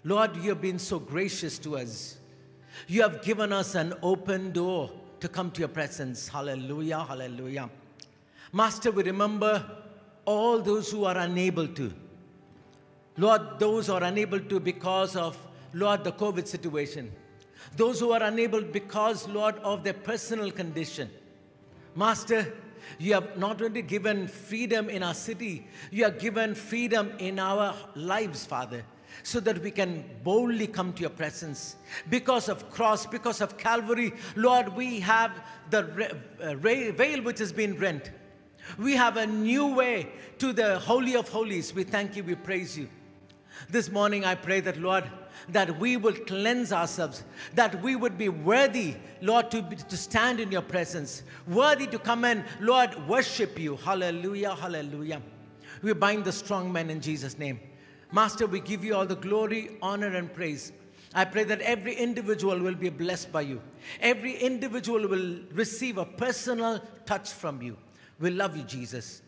Lord, you have been so gracious to us. You have given us an open door to come to your presence. Hallelujah, hallelujah. Master, we remember all those who are unable to. Lord, those who are unable to because of, Lord, the COVID situation. Those who are unable because, Lord, of their personal condition. Master, you have not only given freedom in our city, you have given freedom in our lives, Father, so that we can boldly come to your presence. Because of cross, because of Calvary, Lord, we have the veil which has been rent. We have a new way to the Holy of Holies. We thank you, we praise you. This morning I pray that, Lord, that we will cleanse ourselves, that we would be worthy, Lord, to stand in your presence, worthy to come and, Lord, worship you. Hallelujah, hallelujah. We bind the strong man in Jesus' name. Master, we give you all the glory, honor, and praise. I pray that every individual will be blessed by you. Every individual will receive a personal touch from you. We love you, Jesus.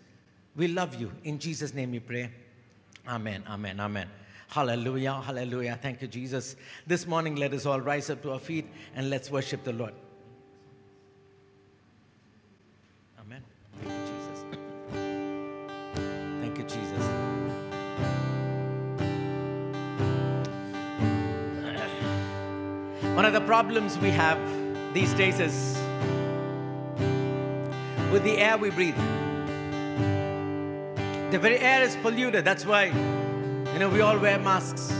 We love you. In Jesus' name we pray. Amen, amen, amen. Hallelujah, hallelujah. Thank you, Jesus. This morning, let us all rise up to our feet and let's worship the Lord. Amen. Thank you, Jesus. Thank you, Jesus. One of the problems we have these days is with the air we breathe. The very air is polluted. That's why, we all wear masks.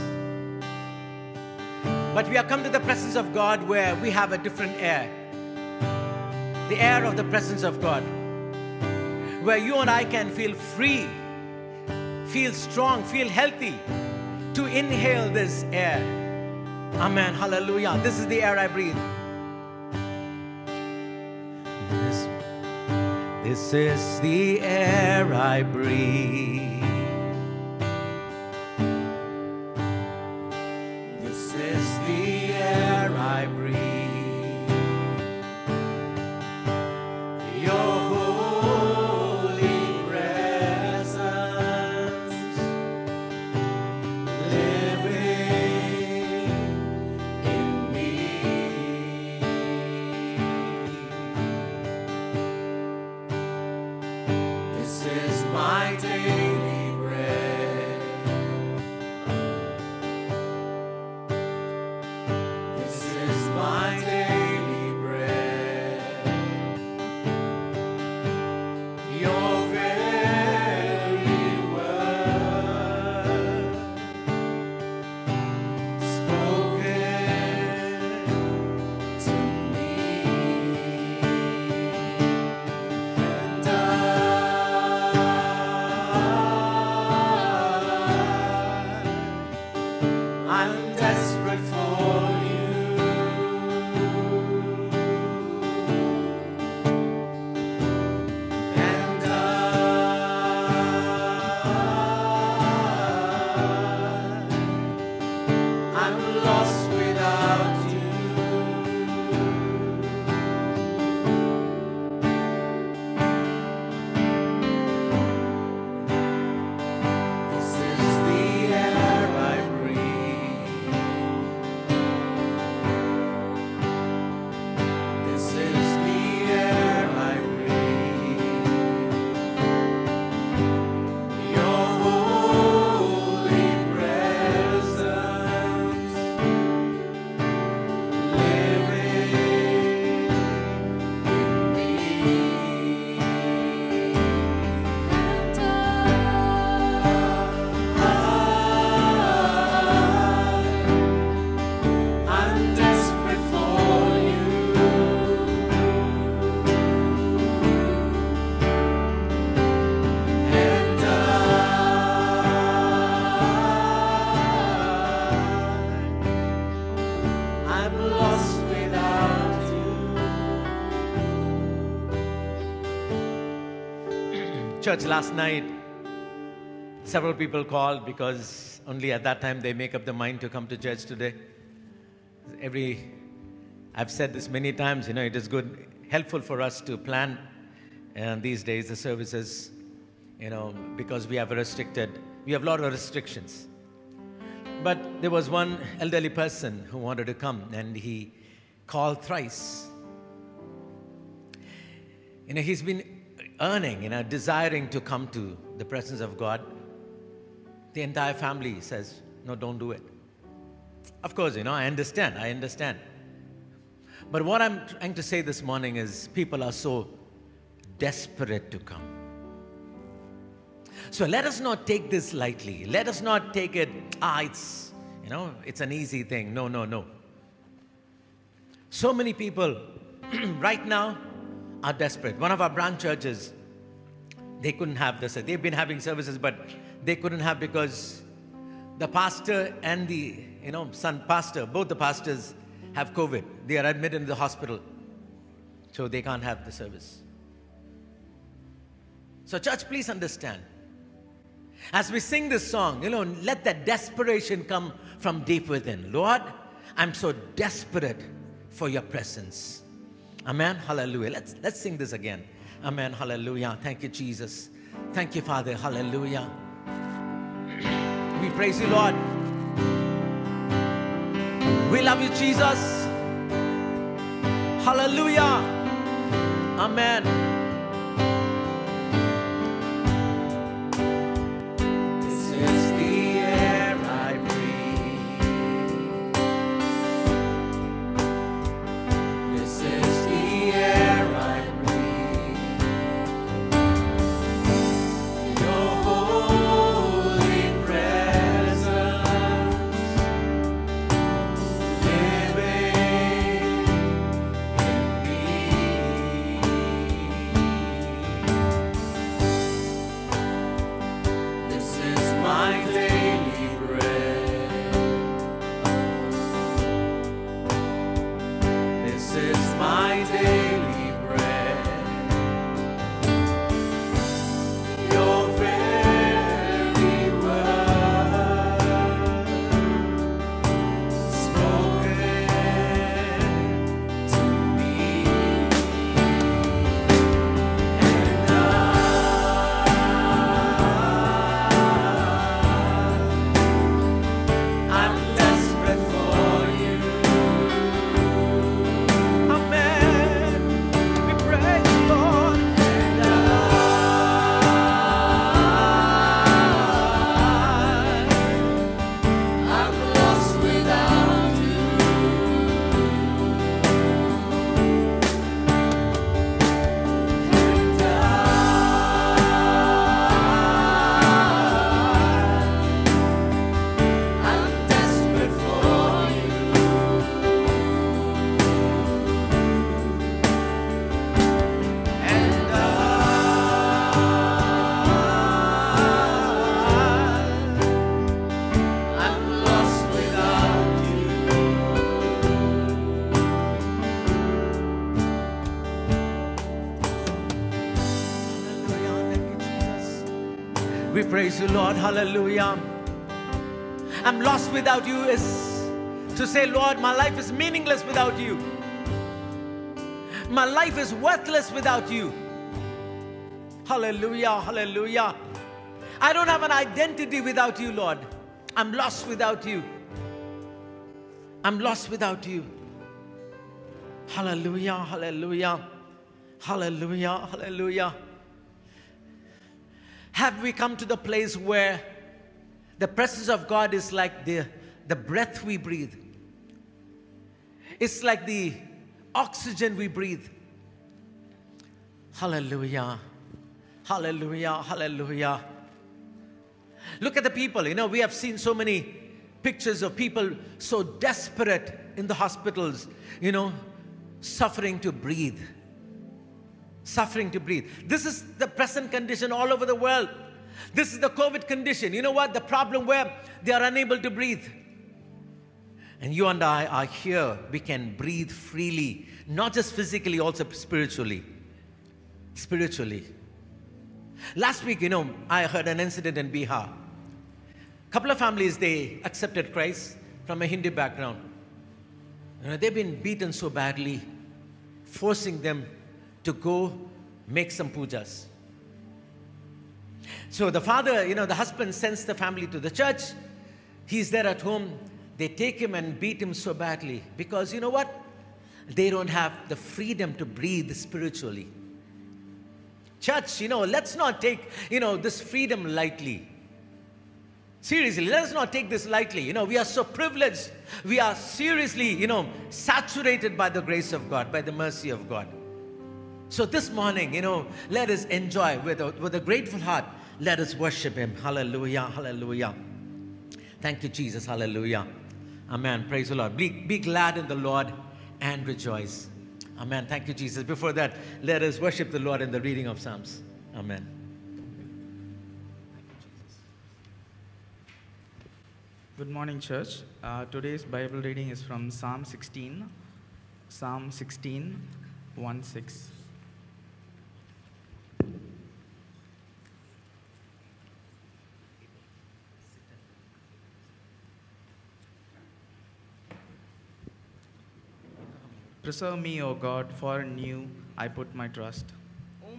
But we have come to the presence of God where we have a different air. The air of the presence of God. Where you and I can feel free, feel strong, feel healthy to inhale this air. Amen. Hallelujah. This is the air I breathe. This is the air I breathe. This is the air I breathe. Your holy presence living in me. This is my daily bread. This is my daily bread. Your very word spoken to me, and I'm desperate for you. And I'm lost without you. This is the air I breathe. This is the air I breathe. Your holy presence living in me. I'm desperate for you. And I'm lost without you. Church, last night, several people called because only at that time they make up their mind to come to church today. I've said this many times, it is good, helpful for us to plan these days the services, because we have a lot of restrictions. But there was one elderly person who wanted to come, and he called thrice. He's been earning, desiring to come to the presence of God. The entire family says, no, don't do it. Of course, I understand. But what I'm trying to say this morning is people are so desperate to come. So let us not take this lightly. Let us not take it, it's an easy thing. No. So many people right now are desperate. One of our branch churches, they couldn't have this. They've been having services, but they couldn't have because the pastor and the son pastor, both the pastors have COVID. They are admitted in the hospital, so they can't have the service. So church, please understand. As we sing this song, let that desperation come from deep within. Lord, I'm so desperate for your presence. Amen. Hallelujah. Let's sing this again. Amen. Hallelujah. Thank you, Jesus. Thank you, Father. Hallelujah. We praise you, Lord. We love you, Jesus. Hallelujah. Amen. This is the air I breathe. This is the air I breathe. Your holy presence living in me. This is my daily bread. This is my daily bread. Your very word spoken to me, and I'm desperate for you. Amen. We praise the Lord. And I'm lost without you. And I'm desperate for you. And I'm lost without you. Hallelujah. Thank you, Jesus. We praise you, Lord. Hallelujah. I'm lost without you is to say, Lord, my life is meaningless without you. My life is worthless without you. Hallelujah, hallelujah. I don't have an identity without you, Lord. I'm lost without you. I'm lost without you. Hallelujah, hallelujah. Hallelujah, hallelujah. Have we come to the place where the presence of God is like the breath we breathe? It's like the oxygen we breathe. Hallelujah. Hallelujah. Hallelujah. Look at the people. We have seen so many pictures of people so desperate in the hospitals, suffering to breathe. Suffering to breathe. This is the present condition all over the world. This is the COVID condition. You know what? The problem where they are unable to breathe. And you and I are here. We can breathe freely, not just physically, also spiritually. Spiritually. Last week, I heard an incident in Bihar. A couple of families, they accepted Christ from a Hindu background. They've been beaten so badly, forcing them to go make some pujas. So the father, the husband sends the family to the church. He's there at home. They take him and beat him so badly because you know what? They don't have the freedom to breathe spiritually. Church, let's not take, this freedom lightly. Seriously, let us not take this lightly. We are so privileged. We are seriously, saturated by the grace of God, by the mercy of God. So this morning, let us enjoy with a grateful heart. Let us worship Him. Hallelujah, hallelujah. Thank you, Jesus. Hallelujah. Amen. Praise the Lord. Be glad in the Lord and rejoice. Amen. Thank you, Jesus. Before that, let us worship the Lord in the reading of Psalms. Amen. Good morning, church. Today's Bible reading is from Psalm 16. Psalm 16, 1-6. Preserve me, O God, for in you I put my trust.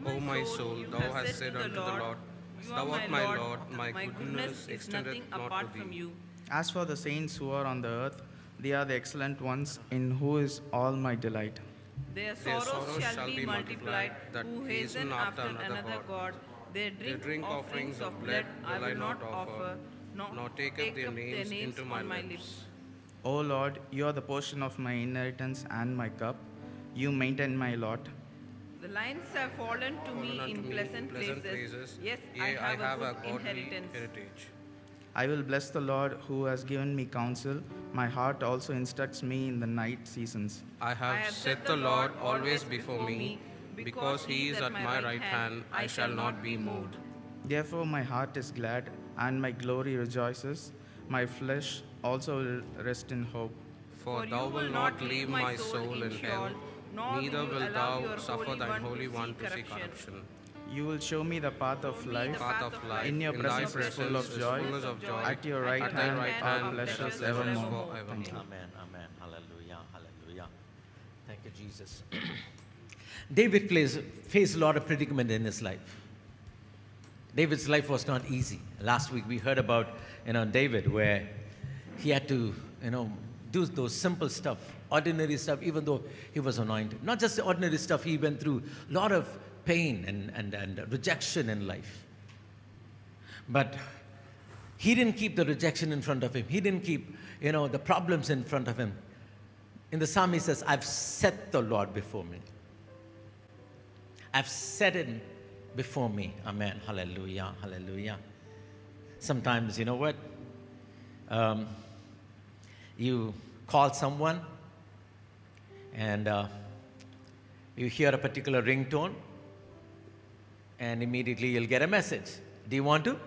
O my soul, thou hast said unto the Lord, Thou art my Lord, my goodness extendeth not to thee. As for the saints who are on the earth, they are the excellent ones, in who is all my delight. Their sorrows shall be multiplied, who hasten after another God. They drink offerings of blood I will not offer, nor take up their names into my lips. O Lord, you are the portion of my inheritance and my cup. You maintain my lot. The lines have fallen to me in pleasant places. Yes, I have a good inheritance. I will bless the Lord who has given me counsel. My heart also instructs me in the night seasons. I have set the Lord always before me. Because He is at my right hand, I shall not be moved. Therefore my heart is glad, and my glory rejoices. My flesh also will rest in hope. For thou wilt not leave my soul in hell, neither wilt thou suffer thine Holy One to see corruption. You will show me the path of life. In your presence is full of joy. At your right hand are pleasures evermore. Amen, amen. Hallelujah, hallelujah. Thank you, Jesus. David faced a lot of predicament in his life. David's life was not easy. Last week we heard about, David, where he had to, do those simple stuff, ordinary stuff, even though he was anointed. Not just the ordinary stuff, he went through a lot of pain and rejection in life. But he didn't keep the rejection in front of him. He didn't keep, the problems in front of him. In the psalm he says, I've set the Lord before me. I've set Him before me. Amen. Hallelujah. Hallelujah. Sometimes, you know what? You call someone and you hear a particular ringtone and immediately you'll get a message. Do you want to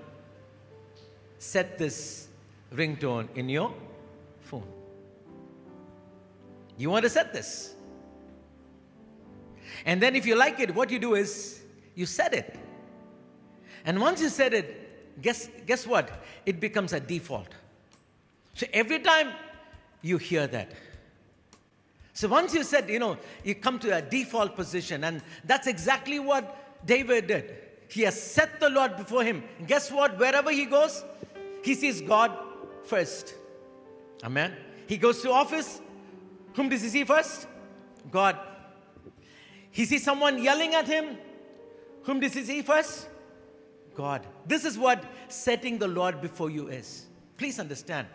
set this ringtone in your phone? You want to set this? And then if you like it, what you do is you set it. And once you set it, guess what? It becomes a default. So every time you hear that. So once you set, you come to a default position. And that's exactly what David did. He has set the Lord before him. And guess what? Wherever he goes, he sees God first. Amen. He goes to office. Whom does he see first? God. He sees someone yelling at him. Whom does he see first? God. This is what setting the Lord before you is. Please understand.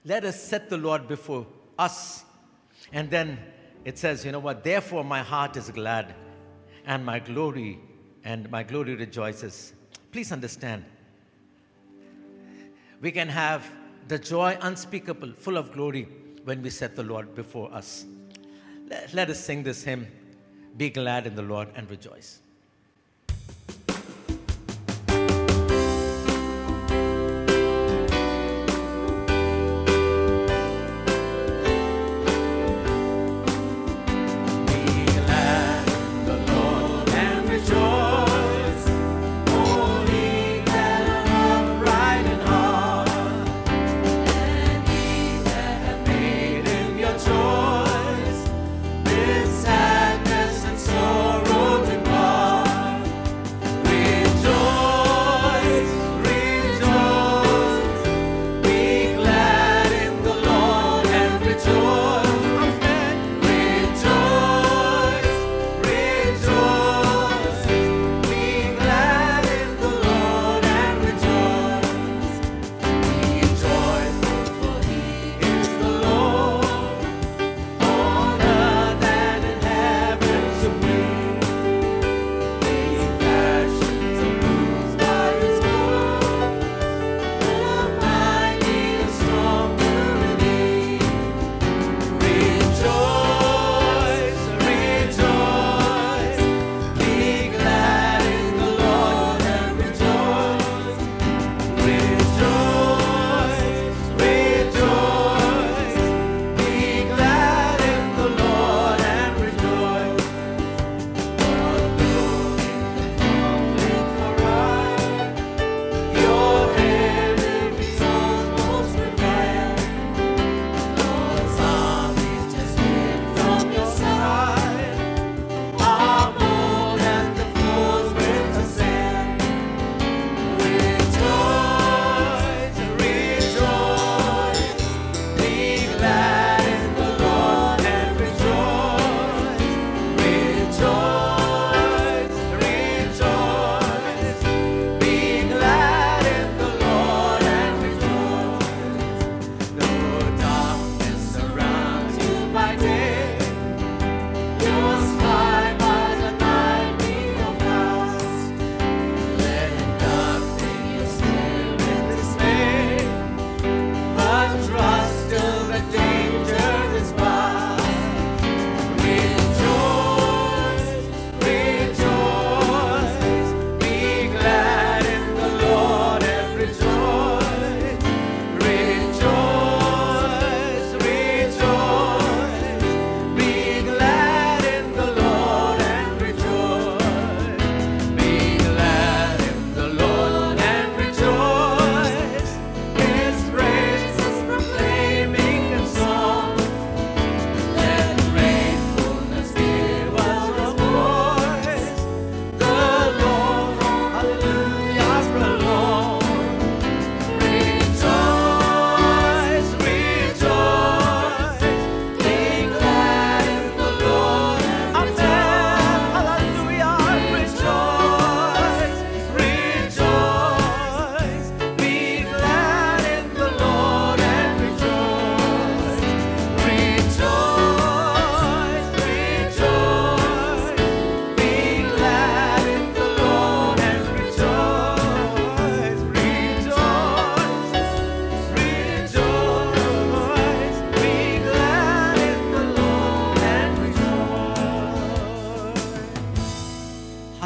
Let us set the Lord before us. And then it says, therefore my heart is glad and my glory rejoices. Please understand. We can have the joy unspeakable, full of glory when we set the Lord before us. Let us sing this hymn. Be glad in the Lord and rejoice. Sadness and sorrow depart.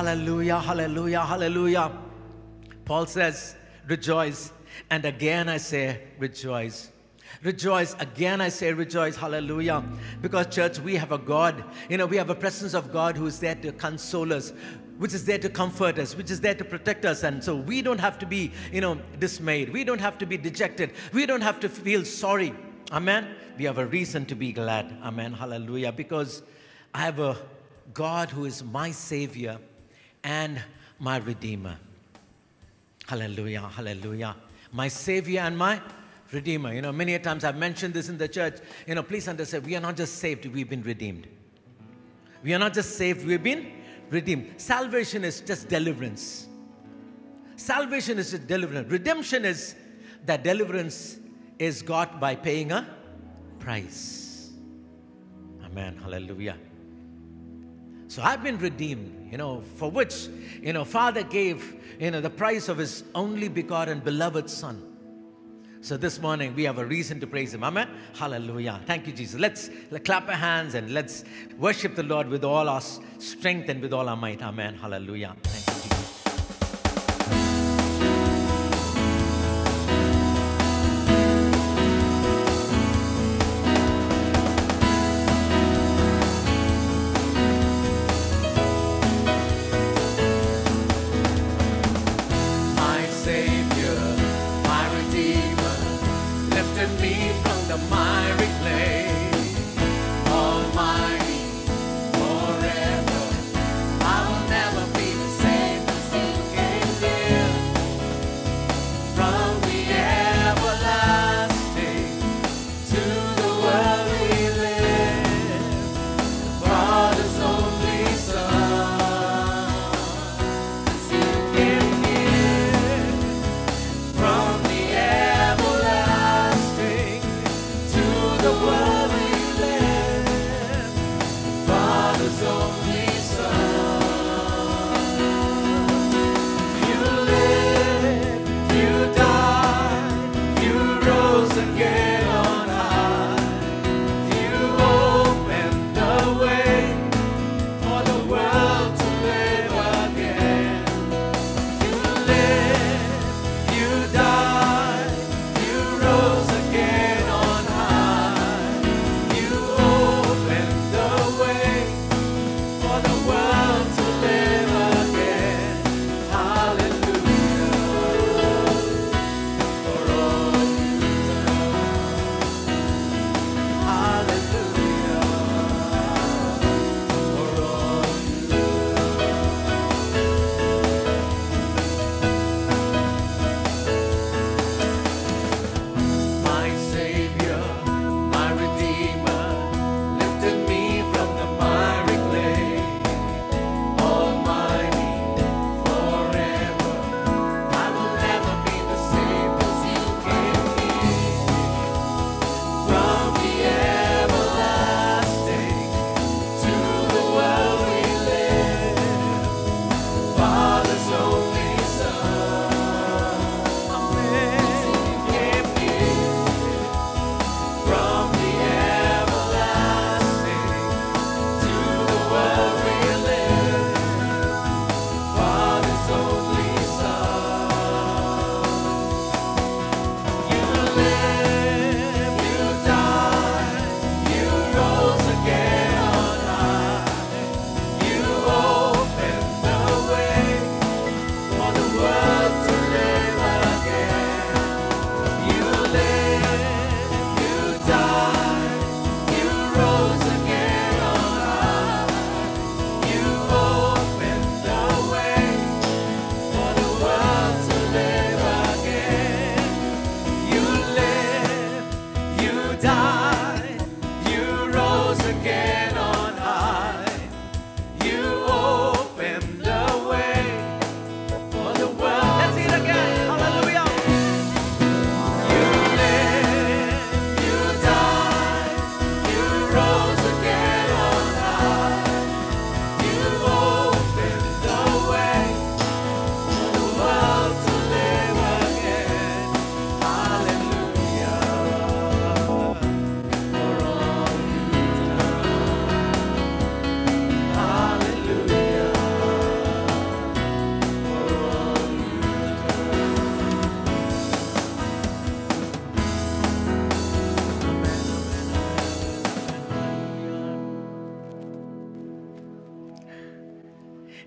Hallelujah, hallelujah, hallelujah. Paul says, rejoice. And again I say, rejoice. Rejoice. Again I say, rejoice. Hallelujah. Because, church, we have a God. We have a presence of God who is there to console us, which is there to comfort us, which is there to protect us. And so we don't have to be, dismayed. We don't have to be dejected. We don't have to feel sorry. Amen. We have a reason to be glad. Amen. Hallelujah. Because I have a God who is my Savior and my Redeemer. Hallelujah. Hallelujah. My Savior and my Redeemer. Many a times I've mentioned this in the church. Please understand, we are not just saved, we've been redeemed. We are not just saved, we've been redeemed. Salvation is just deliverance. Salvation is just deliverance. Redemption is that deliverance is got by paying a price. Amen. Hallelujah. So I've been redeemed, for which, Father gave, the price of His only begotten beloved Son. So this morning we have a reason to praise Him. Amen. Hallelujah. Thank you, Jesus. Let's clap our hands and let's worship the Lord with all our strength and with all our might. Amen. Hallelujah. Thank you, Jesus.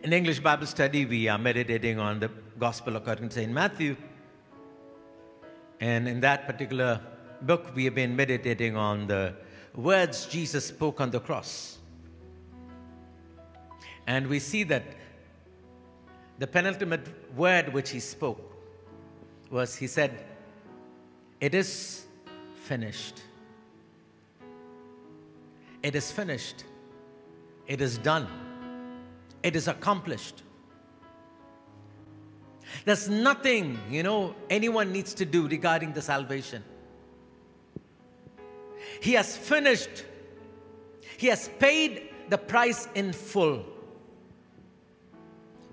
In English Bible study, we are meditating on the Gospel according to St. Matthew. And in that particular book, we have been meditating on the words Jesus spoke on the cross. And we see that the penultimate word which he spoke was, he said, "It is finished. It is finished. It is done. It is accomplished." There's nothing, anyone needs to do regarding the salvation. He has finished. He has paid the price in full.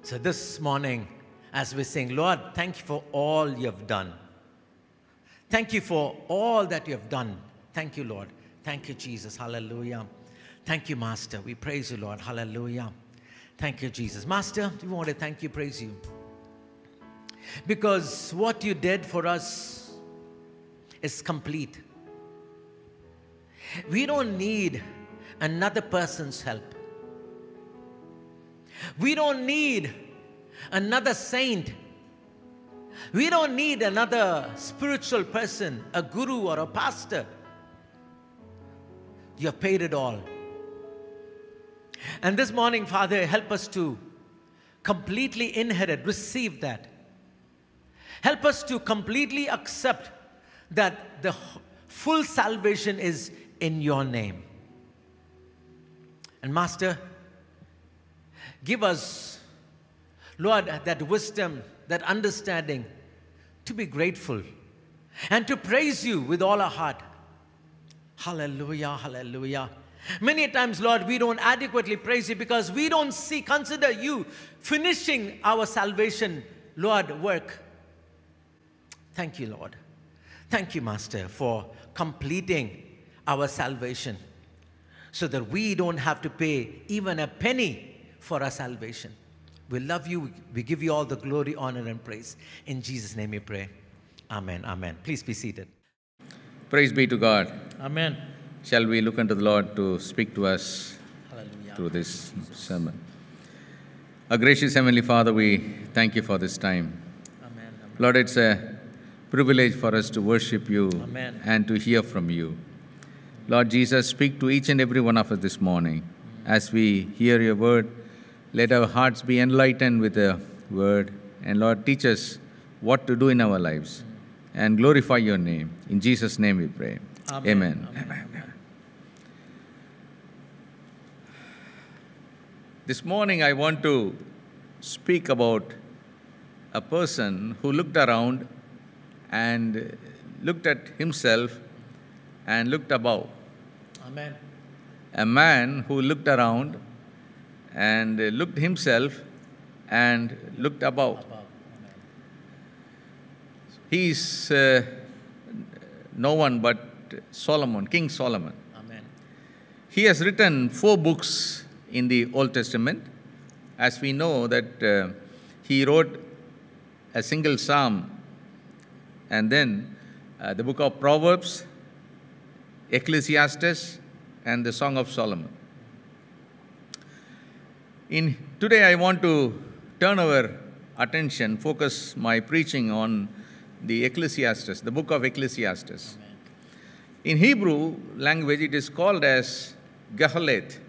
So this morning, as we sing, Lord, thank you for all you have done. Thank you for all that you have done. Thank you, Lord. Thank you, Jesus. Hallelujah. Thank you, Master. We praise you, Lord. Hallelujah. Thank you, Jesus. Master, we want to thank you, praise you. Because what you did for us is complete. We don't need another person's help. We don't need another saint. We don't need another spiritual person, a guru or a pastor. You have paid it all. And this morning, Father, help us to completely inherit, receive that. Help us to completely accept that the full salvation is in your name. And Master, give us, Lord, that wisdom, that understanding to be grateful and to praise you with all our heart. Hallelujah, hallelujah. Many times, Lord, we don't adequately praise you because we don't consider you finishing our salvation, Lord, work. Thank you, Lord. Thank you, Master, for completing our salvation so that we don't have to pay even a penny for our salvation. We love you. We give you all the glory, honor, and praise. In Jesus' name we pray. Amen. Amen. Please be seated. Praise be to God. Amen. Shall we look unto the Lord to speak to us Hallelujah. through this sermon? Our gracious Heavenly Father, we thank you for this time. Amen. Lord, it's a privilege for us to worship you Amen. and to hear from you. Lord Jesus, speak to each and every one of us this morning. As we hear your word, let our hearts be enlightened with the word. And Lord, teach us what to do in our lives and glorify your name. In Jesus' name we pray. Amen. Amen. This morning I want to speak about a person who looked around and looked at himself and looked above. Amen. A man who looked around and looked himself and looked above. He is no one but Solomon, King Solomon. Amen. He has written 4 books in the Old Testament. As we know that he wrote a single psalm, and then the book of Proverbs, Ecclesiastes, and the Song of Solomon. Today I want to turn our attention, focus my preaching on the Ecclesiastes, the book of Ecclesiastes. Amen. In Hebrew language, it is called as Gehalet.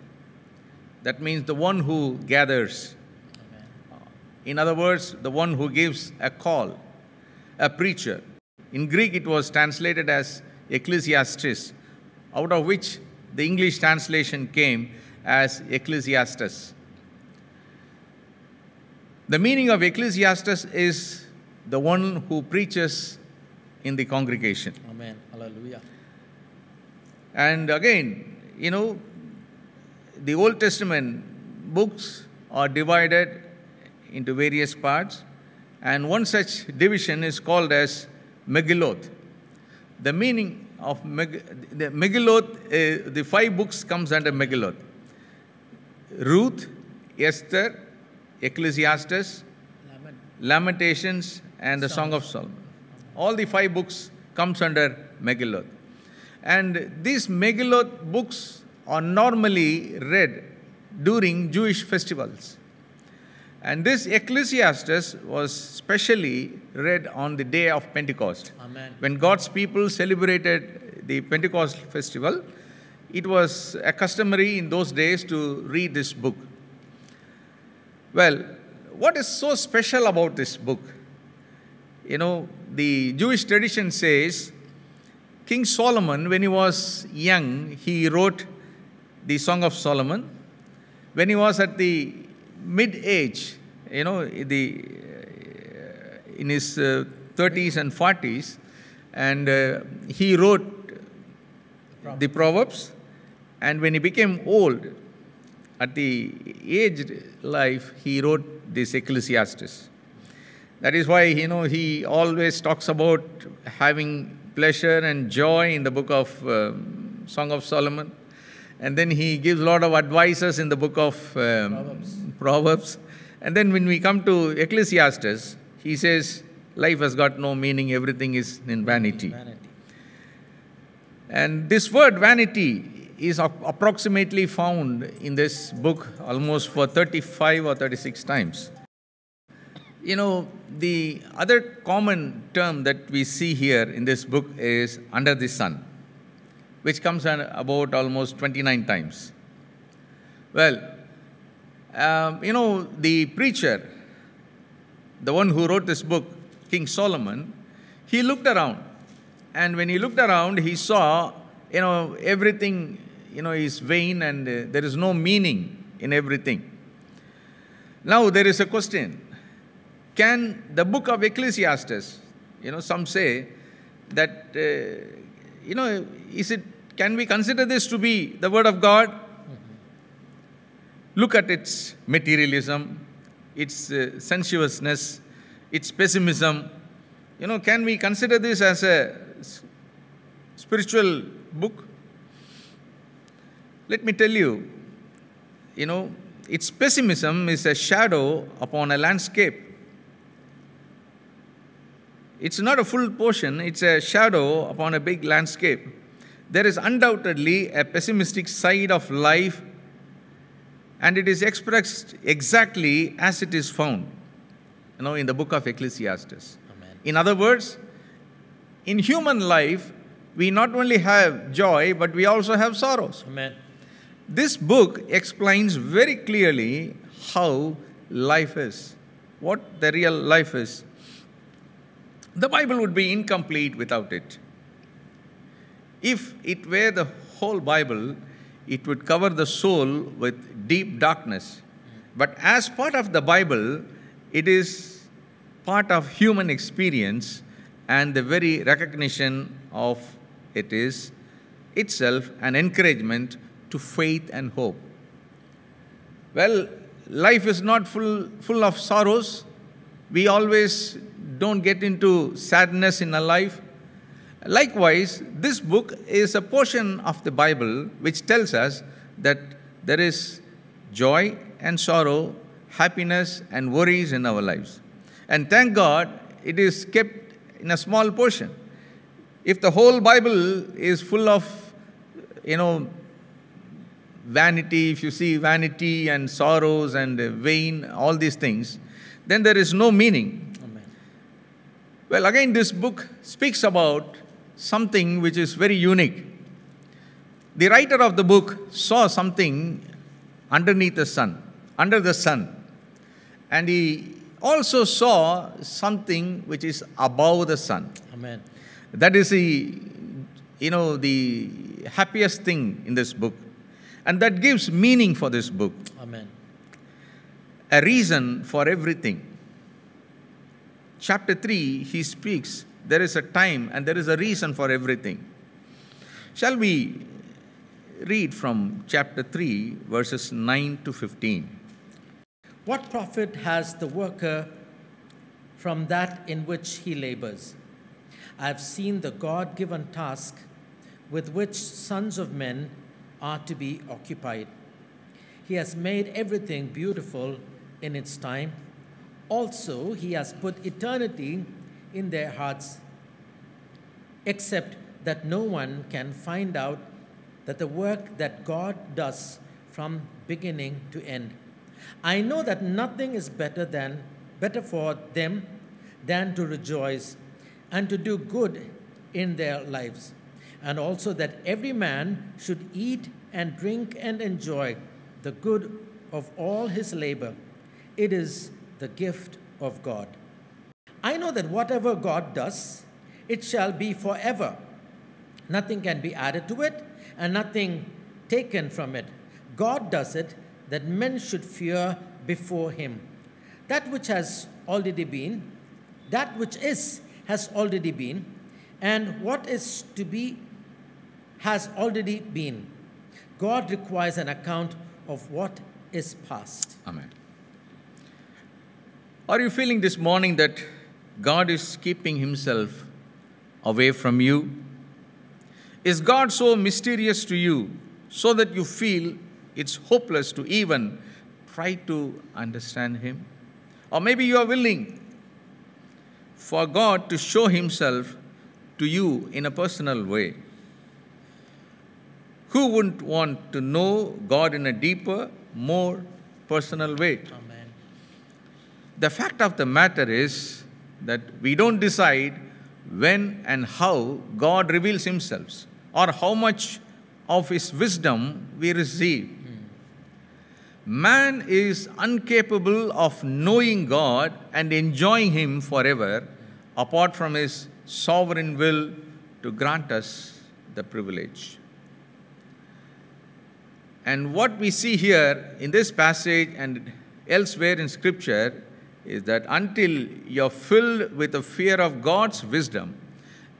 That means the one who gathers. Amen. In other words, the one who gives a call, a preacher. In Greek, it was translated as Ecclesiastes, out of which the English translation came as Ecclesiastes. The meaning of Ecclesiastes is the one who preaches in the congregation. Amen. Hallelujah. And again, the Old Testament books are divided into various parts, and one such division is called as Megillot. The meaning of the Megillot, the 5 books comes under Megillot. Ruth, Esther, Ecclesiastes, Lamentations, and the Song of Solomon. All the 5 books comes under Megillot. And these Megillot books are normally read during Jewish festivals. And this Ecclesiastes was specially read on the day of Pentecost. Amen. When God's people celebrated the Pentecost festival, it was customary in those days to read this book. Well, what is so special about this book? You know, the Jewish tradition says King Solomon, when he was young, he wrote the Song of Solomon. When he was at the mid-age, you know, in his 30s and 40s, and he wrote the Proverbs. And when he became old, at the aged life, he wrote this Ecclesiastes. That is why, you know, he always talks about having pleasure and joy in the book of Song of Solomon. And then he gives a lot of advices in the book of Proverbs. And then when we come to Ecclesiastes, he says, life has got no meaning, everything is in vanity. And this word vanity is approximately found in this book almost for 35 or 36 times. You know, the other common term that we see here in this book is under the sun, which comes about almost 29 times. Well, you know, the preacher, the one who wrote this book, King Solomon, he looked around. And when he looked around, he saw, you know, everything, you know, is vain and there is no meaning in everything. Now, there is a question. Can the book of Ecclesiastes, you know, some say that, you know, can we consider this to be the word of God? Look at its materialism, its sensuousness, its pessimism. You know, can we consider this as a spiritual book? Let me tell you, you know, its pessimism is a shadow upon a landscape. It's not a full portion, it's a shadow upon a big landscape. There is undoubtedly a pessimistic side of life, and it is expressed exactly as it is found, you know, in the book of Ecclesiastes. Amen. In other words, in human life, we not only have joy, but we also have sorrows. Amen. This book explains very clearly how life is, what the real life is. The Bible would be incomplete without it. If it were the whole Bible, it would cover the soul with deep darkness. But as part of the Bible, it is part of human experience, and the very recognition of it is itself an encouragement to faith and hope. Well, life is not full of sorrows. We always don't get into sadness in our life. Likewise, this book is a portion of the Bible which tells us that there is joy and sorrow, happiness and worries in our lives. And thank God, it is kept in a small portion. If the whole Bible is full of, you know, vanity, if you see vanity and sorrows and vain, all these things, then there is no meaning. Amen. Well, again, this book speaks about something which is very unique. The writer of the book saw something underneath the sun, under the sun. And he also saw something which is above the sun. Amen. That is the happiest thing in this book. And that gives meaning for this book. Amen. A reason for everything. Chapter 3, he speaks, there is a time and there is a reason for everything. Shall we read from chapter 3, verses 9 to 15? What profit has the worker from that in which he labors? I have seen the God-given task with which sons of men are to be occupied. He has made everything beautiful in its time. Also, he has put eternity in their hearts, except that no one can find out that the work that God does from beginning to end I know that nothing is better for them than to rejoice and to do good in their lives, and also that every man should eat and drink and enjoy the good of all his labor. It is the gift of God. I know that whatever God does, it shall be forever. Nothing can be added to it, and nothing taken from it. God does it, that men should fear before him. That which has already been, that which is, has already been, and what is to be has already been. God requires an account of what is past. Amen. Are you feeling this morning that God is keeping himself away from you? Is God so mysterious to you so that you feel it's hopeless to even try to understand him? Or maybe you are willing for God to show himself to you in a personal way. Who wouldn't want to know God in a deeper, more personal way? Amen. The fact of the matter is that we don't decide when and how God reveals himself or how much of his wisdom we receive. Man is incapable of knowing God and enjoying him forever apart from his sovereign will to grant us the privilege. And what we see here in this passage and elsewhere in Scripture is that until you're filled with the fear of God's wisdom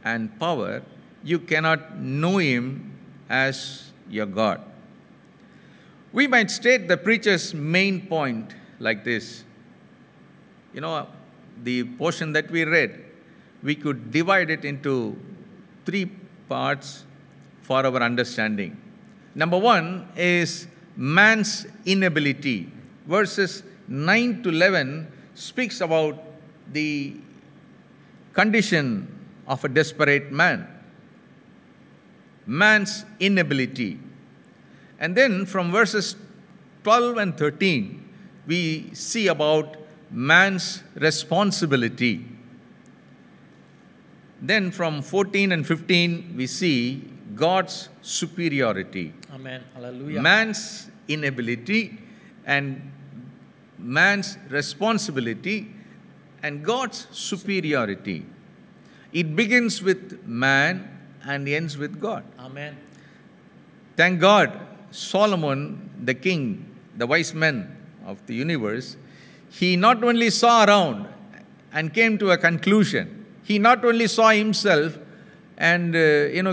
and power, you cannot know him as your God. We might state the preacher's main point like this. You know, the portion that we read, we could divide it into 3 parts for our understanding. Number 1 is man's inability. Verses 9 to 11 speaks about the condition of a desperate man. Man's inability. And then from verses 12 and 13, we see about man's responsibility. Then from 14 and 15, we see God's superiority. Amen. Hallelujah. Man's inability and man's responsibility and God's superiority. It begins with man and ends with God. Amen. Thank God, Solomon, the king, the wise man of the universe, he not only saw around and came to a conclusion. He not only saw himself and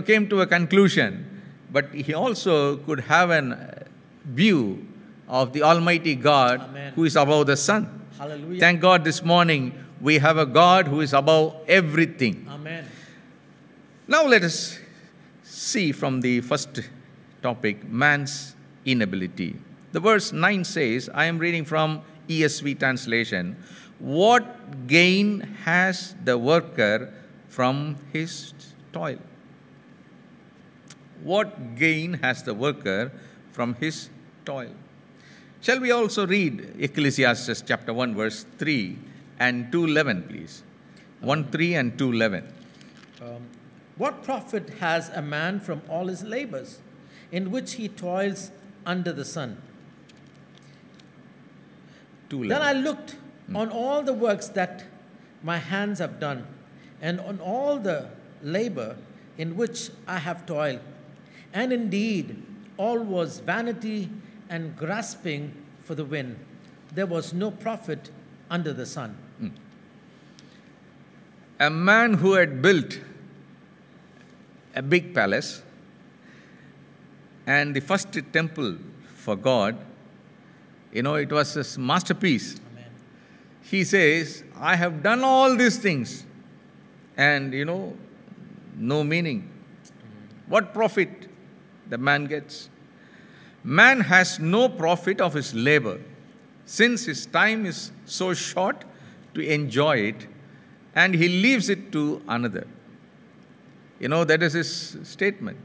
came to a conclusion, but he also could have a view of the Almighty God. Amen. Who is above the sun. Hallelujah. Thank God this morning we have a God who is above everything. Amen. Now let us see from the first topic, man's inability. The verse 9 says, I am reading from ESV translation, what gain has the worker from his toil? What gain has the worker from his toil? Shall we also read Ecclesiastes chapter 1 verse 3 and 2:11, please? 1:3 and 2:11. What profit has a man from all his labors, in which he toils under the sun? 2:11. Then I looked on all the works that my hands have done, and on all the labor in which I have toiled. And indeed, all was vanity and grasping for the wind. There was no profit under the sun. A man who had built a big palace and the first temple for God, it was a masterpiece. Amen. He says, I have done all these things and, no meaning. What profit the man gets? Man has no profit of his labor since his time is so short to enjoy it and he leaves it to another. That is his statement.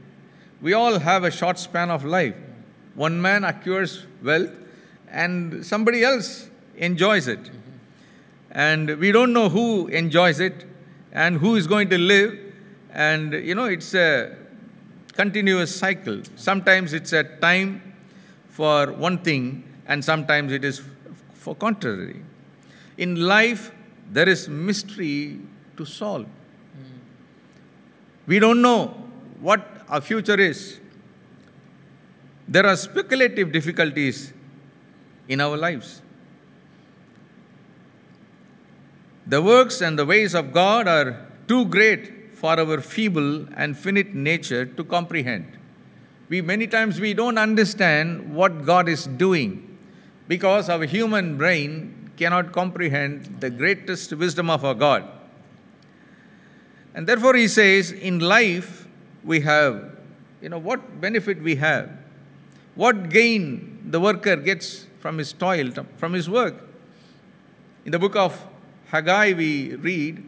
We all have a short span of life. One man acquires wealth and somebody else enjoys it. And we don't know who enjoys it and who is going to live. And, it's a continuous cycle. Sometimes it's a time for one thing, and sometimes it is for contrary. In life, there is mystery to solve. We don't know what our future is. There are speculative difficulties in our lives. The works and the ways of God are too great for our feeble and finite nature to comprehend. Many times we don't understand what God is doing because our human brain cannot comprehend the greatest wisdom of our God. And therefore he says, in life we have, what benefit we have, what gain the worker gets from his toil, from his work. In the book of Haggai we read,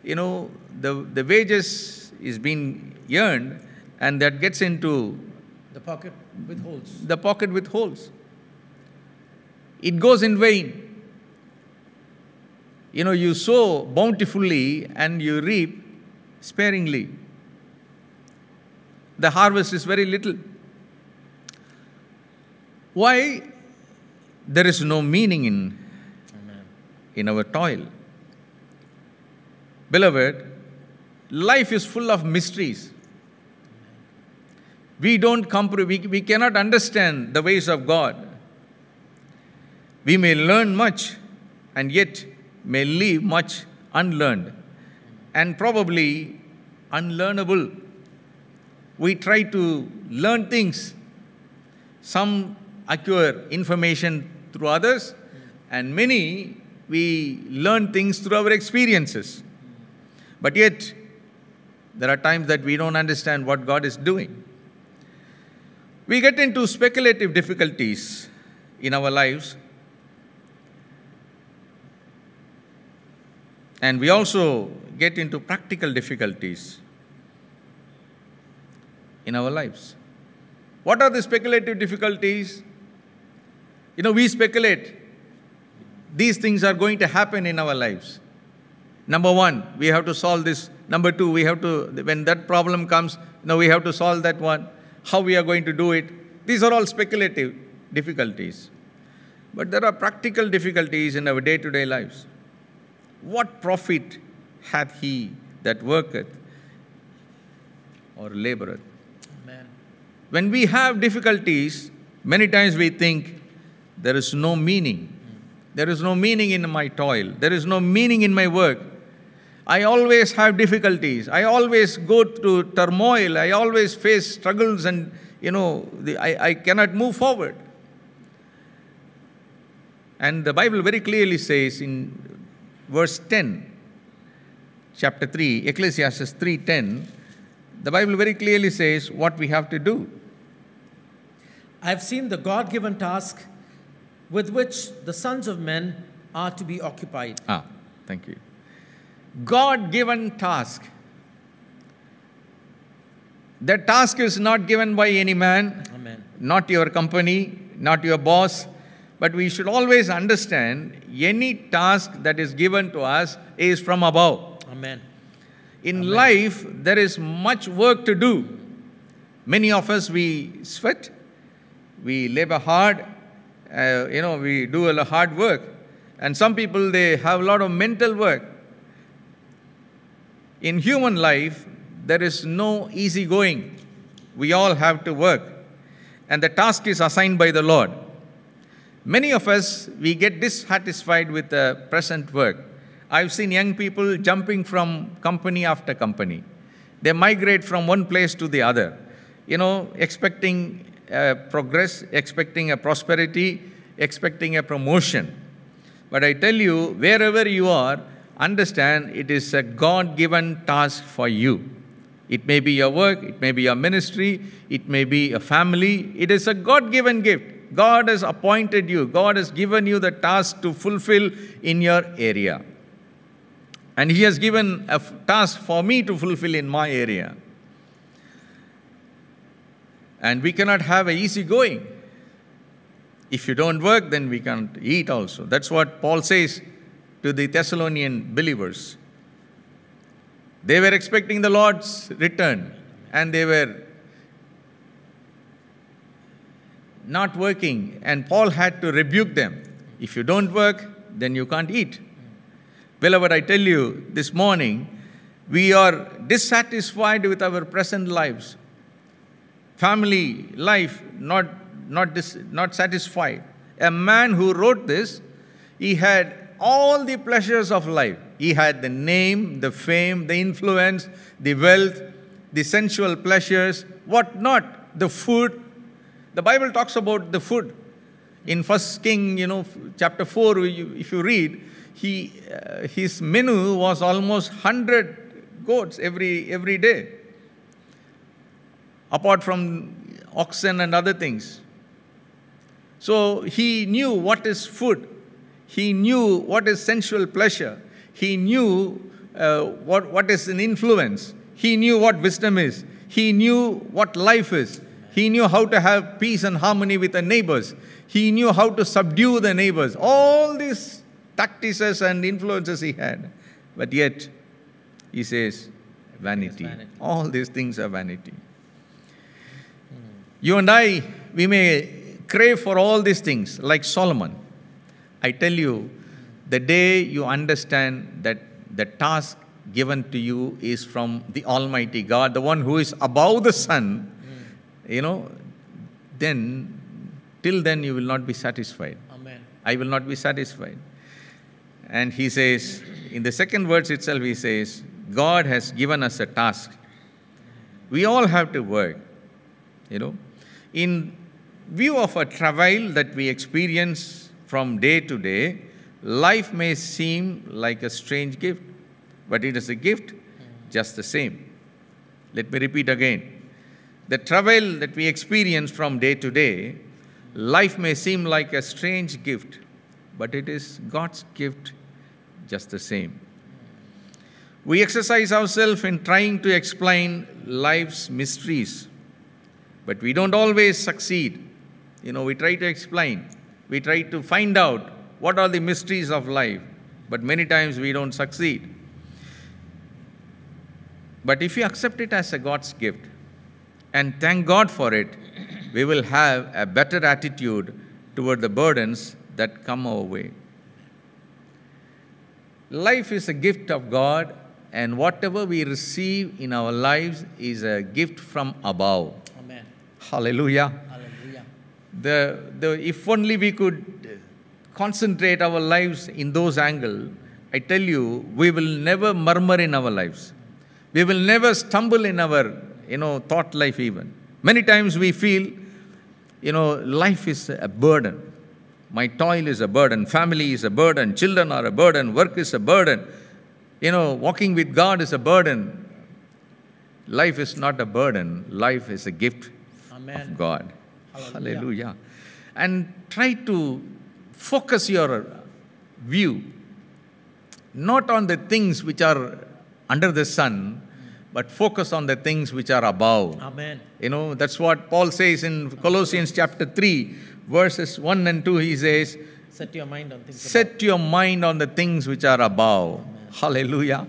the wages is being earned, and that gets into the pocket with holes. The pocket with holes. It goes in vain. You sow bountifully and you reap sparingly. The harvest is very little. Why? There is no meaning in our toil. Beloved, life is full of mysteries. We cannot understand the ways of God. We may learn much and yet may leave much unlearned and probably unlearnable. We try to learn things. Some acquire information through others, and many we learn things through our experiences. But yet, there are times that we don't understand what God is doing. We get into speculative difficulties in our lives. And we also get into practical difficulties in our lives. What are the speculative difficulties? We speculate. These things are going to happen in our lives. Number one, we have to solve this. Number two, when that problem comes, we have to solve that one. How we are going to do it. These are all speculative difficulties. But there are practical difficulties in our day-to-day lives. What profit hath he that worketh or laboreth? Amen. When we have difficulties, many times we think there is no meaning. There is no meaning in my toil. There is no meaning in my work. I always have difficulties. I always go through turmoil. I always face struggles and, I cannot move forward. And the Bible very clearly says in verse 10, chapter 3, Ecclesiastes 3:10, the Bible very clearly says what we have to do. I have seen the God-given task with which the sons of men are to be occupied. Thank you. God-given task. That task is not given by any man, Amen. Not your company, not your boss, but we should always understand any task that is given to us is from above. Amen. In Amen. life, there is much work to do. Many of us, we sweat, we labor hard, we do a lot of hard work. And some people, they have a lot of mental work. In human life, there is no easy going. We all have to work. And the task is assigned by the Lord. Many of us, we get dissatisfied with the present work. I've seen young people jumping from company after company. They migrate from one place to the other, expecting progress, expecting a prosperity, expecting a promotion. But I tell you, wherever you are, understand it is a God-given task for you. It may be your work, it may be your ministry, it may be a family. It is a God-given gift. God has appointed you. God has given you the task to fulfill in your area. And He has given a task for me to fulfill in my area. And we cannot have an easy going. If you don't work, then we can't eat also. That's what Paul says to the Thessalonian believers. They were expecting the Lord's return, and they were not working, and Paul had to rebuke them. If you don't work, then you can't eat. Beloved, I tell you this morning, we are dissatisfied with our present lives. Family life, not satisfied. A man who wrote this, he had all the pleasures of life. He had the name, the fame, the influence, the wealth, the sensual pleasures, what not, the food. The Bible talks about the food. In 1 King, chapter 4, if you read, his menu was almost 100 goats every day, apart from oxen and other things. So he knew what is food. He knew what is sensual pleasure. He knew what is an influence. He knew what wisdom is. He knew what life is. He knew how to have peace and harmony with the neighbors. He knew how to subdue the neighbors. All these tactics and influences he had. But yet, he says, vanity. All these things are vanity. You and I, we may crave for all these things, like Solomon. I tell you, the day you understand that the task given to you is from the Almighty God, the one who is above the sun, then, till then you will not be satisfied. Amen. I will not be satisfied. And he says, in the second verse itself, he says, God has given us a task. We all have to work. In view of a travail that we experience from day to day, life may seem like a strange gift, but it is a gift just the same. Let me repeat again. The travail that we experience from day to day, life may seem like a strange gift, but it is God's gift just the same. We exercise ourselves in trying to explain life's mysteries, but we don't always succeed. We try to explain. We try to find out what are the mysteries of life, but many times we don't succeed. But if you accept it as a God's gift and thank God for it, we will have a better attitude toward the burdens that come our way. Life is a gift of God, and whatever we receive in our lives is a gift from above. Amen. Hallelujah. Hallelujah. If only we could concentrate our lives in those angles, I tell you, we will never murmur in our lives. We will never stumble in our, thought life even. Many times we feel, life is a burden. My toil is a burden. Family is a burden. Children are a burden. Work is a burden. Walking with God is a burden. Life is not a burden. Life is a gift of God. Hallelujah. And try to focus your view not on the things which are under the sun, but focus on the things which are above. Amen. That's what Paul says in Colossians chapter 3, verses 1 and 2. He says, Set your mind on things set your mind on the things which are above. Amen. Hallelujah.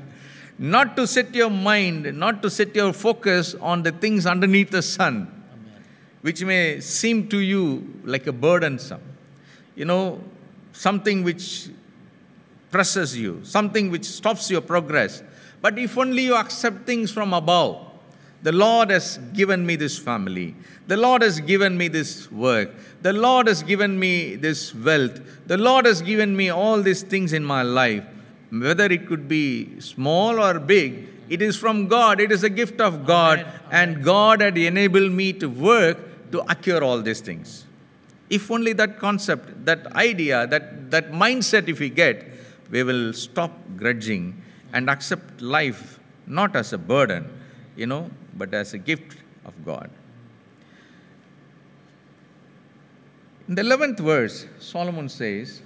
Not to set your mind, not to set your focus on the things underneath the sun, which may seem to you like a burdensome. Something which presses you, something which stops your progress. But if only you accept things from above, the Lord has given me this family. The Lord has given me this work. The Lord has given me this wealth. The Lord has given me all these things in my life. Whether it could be small or big, it is from God. It is a gift of God. Amen. And God had enabled me to work to acquire all these things. If only that concept, that idea, that mindset if we get, we will stop grudging and accept life not as a burden, but as a gift of God. In the 11th verse, Solomon says,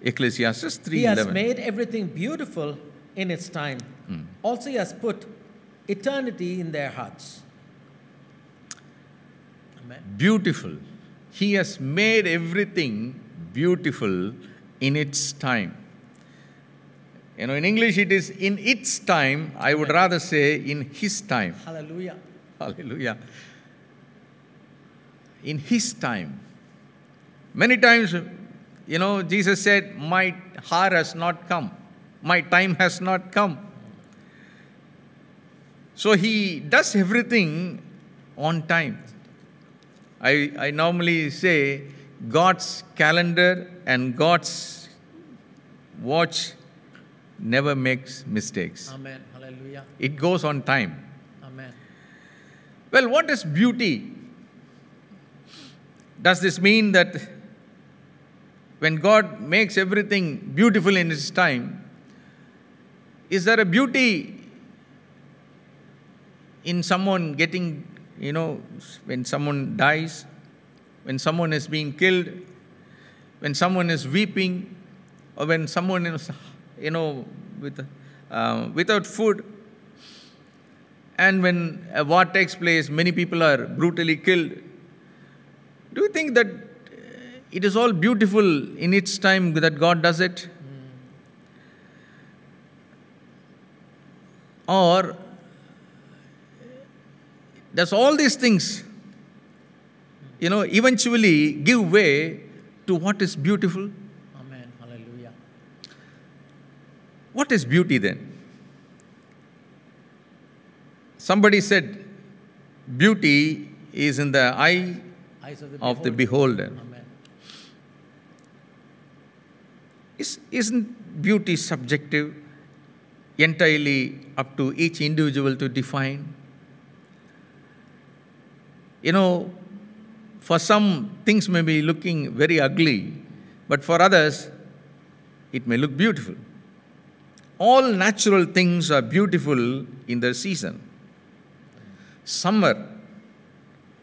Ecclesiastes 3:11. He has made everything beautiful in its time. Also, he has put eternity in their hearts. Amen. Beautiful. He has made everything beautiful in its time. In English it is in its time. I would rather say in His time. Hallelujah. Hallelujah. In His time. Many times, Jesus said, my hour has not come. My time has not come. So He does everything on time. I normally say God's calendar and God's watch never makes mistakes. Amen. Hallelujah. It goes on time. Amen. Well, what is beauty? Does this mean that when God makes everything beautiful in His time, is there a beauty in someone getting, when someone dies, when someone is being killed, when someone is weeping, or when someone is, without food, and when a war takes place, many people are brutally killed? Do you think that it is all beautiful in its time that God does it? Or does all these things, eventually give way to what is beautiful? Amen. Hallelujah. What is beauty then? Somebody said, beauty is in the eye Eyes of the beholder. Amen. Isn't beauty subjective, entirely up to each individual to define? For some, things may be looking very ugly, but for others, it may look beautiful. All natural things are beautiful in their season. Summer,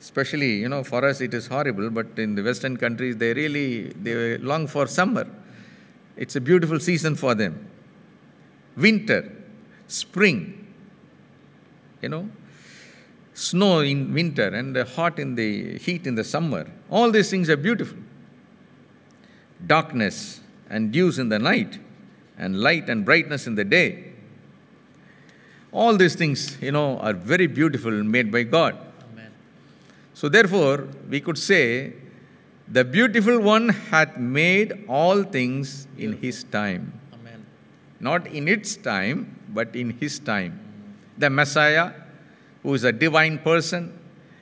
especially, for us it is horrible, but in the Western countries, they long for summer. It's a beautiful season for them. Winter, spring, snow in winter and heat in the summer. All these things are beautiful. Darkness and dews in the night, and light and brightness in the day. All these things, are very beautiful, made by God. Amen. So therefore, we could say, the beautiful one hath made all things in His time. Amen. Not in its time, but in His time. The Messiah, who is a divine person,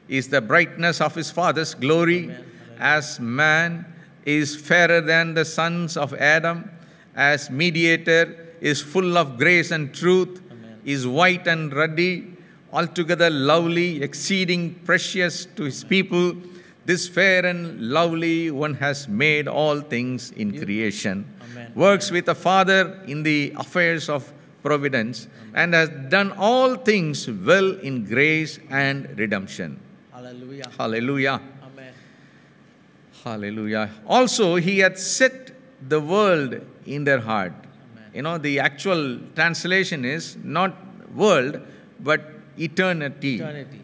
is the brightness of His Father's glory. Amen. As man is fairer than the sons of Adam, as mediator is full of grace and truth, Amen. Is white and ruddy, altogether lovely, exceeding precious to His people. This fair and lovely one has made all things in creation, Amen. works with the Father in the affairs of providence, and has done all things well in grace and redemption. Hallelujah. Hallelujah. Amen. Hallelujah. Also, He hath set the world in their heart. Amen. The actual translation is not world, but eternity. Eternity.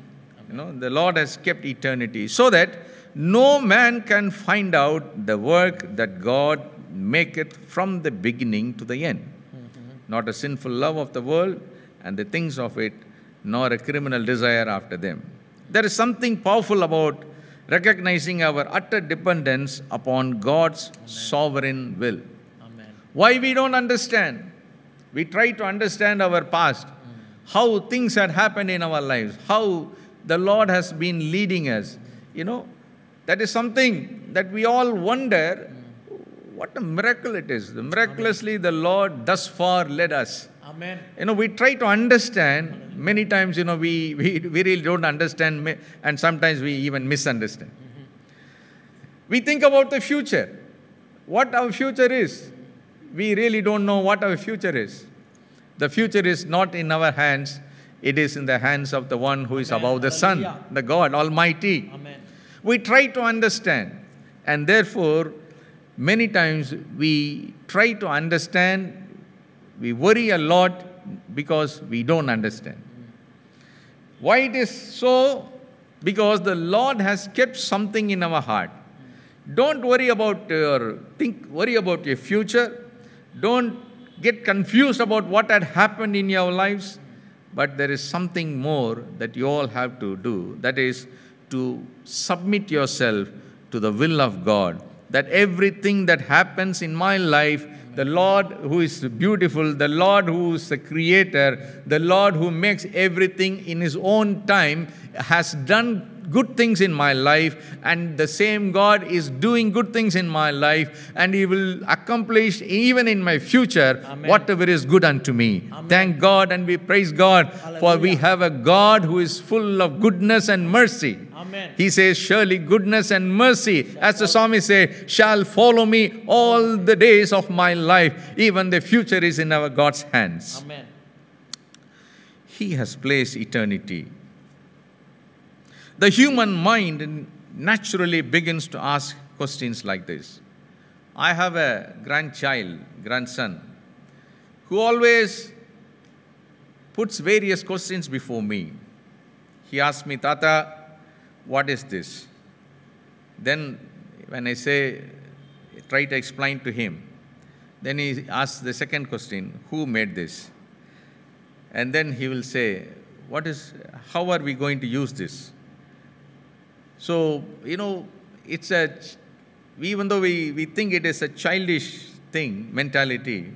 The Lord has kept eternity, so that no man can find out the work that God maketh from the beginning to the end. Not a sinful love of the world and the things of it, nor a criminal desire after them. There is something powerful about recognizing our utter dependence upon God's sovereign will. Amen. Why we don't understand? We try to understand our past, how things had happened in our lives, how the Lord has been leading us. That is something that we all wonder, what a miracle it is. Miraculously, the Lord thus far led us. Amen. We try to understand. Many times, we really don't understand, and sometimes we even misunderstand. We think about the future, what our future is. We really don't know what our future is. The future is not in our hands. It is in the hands of the one who is above the sun, Hallelujah. the God Almighty. Amen. We try to understand, and therefore, many times we try to understand, we worry a lot because we don't understand. Why it is so? Because the Lord has kept something in our heart. Don't worry about worry about your future. Don't get confused about what had happened in your lives. But there is something more that you all have to do. That is to submit yourself to the will of God. That everything that happens in my life, the Lord who is beautiful, the Lord who is the creator, the Lord who makes everything in His own time, has done good things in my life, and the same God is doing good things in my life, and He will accomplish even in my future whatever is good unto me. Amen. Thank God and we praise God. Hallelujah. For we have a God who is full of goodness and mercy. Amen. He says, surely goodness and mercy, as the psalmist says, shall follow me all the days of my life. Even the future is in our God's hands. Amen. He has placed eternity. The human mind naturally begins to ask questions like this. I have a grandson, who always puts various questions before me. He asks me, Tata, what is this? Then when I try to explain to him, then he asks the second question, who made this? And then he will say, how are we going to use this? So, even though we think it is a childish mentality,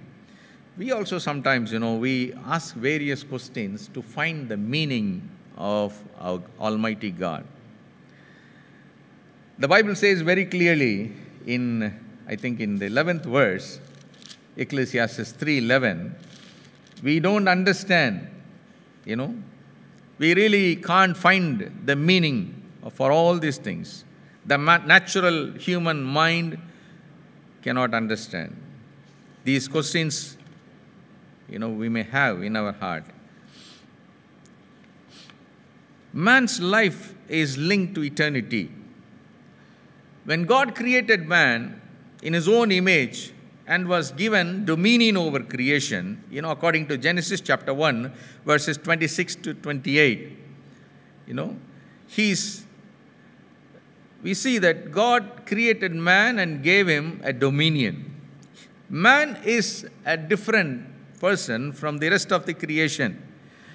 we also sometimes, we ask various questions to find the meaning of our Almighty God. The Bible says very clearly in the 11th verse, Ecclesiastes 3:11, we don't understand, we really can't find the meaning for all these things. The natural human mind cannot understand. These questions, we may have in our heart. Man's life is linked to eternity. When God created man in His own image and was given dominion over creation, according to Genesis chapter 1, verses 26 to 28, we see that God created man and gave him a dominion. Man is a different person from the rest of the creation.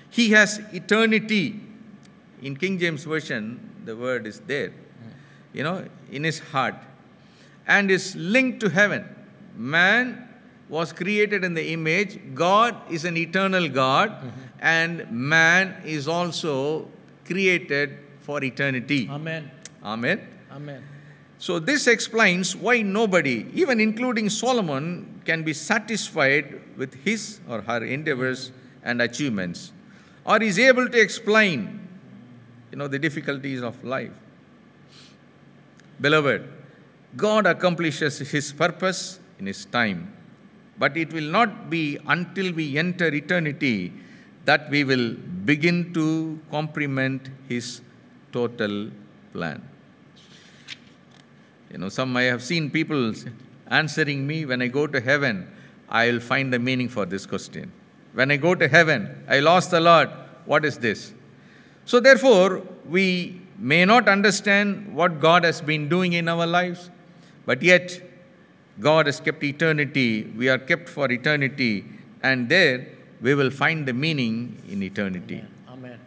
He has eternity. In King James Version, the word is there, in his heart, and is linked to heaven. Man was created in the image. God is an eternal God, and man is also created for eternity. Amen. Amen. Amen. So this explains why nobody, even including Solomon, can be satisfied with his or her endeavors and achievements, or is able to explain, the difficulties of life. Beloved, God accomplishes His purpose in His time, but it will not be until we enter eternity that we will begin to comprehend His total plan. I have seen people answering me, when I go to heaven, I will find the meaning for this question. When I go to heaven, I lost the Lord, what is this? So therefore, we may not understand what God has been doing in our lives, but yet God has kept eternity. We are kept for eternity, and there we will find the meaning in eternity. Amen.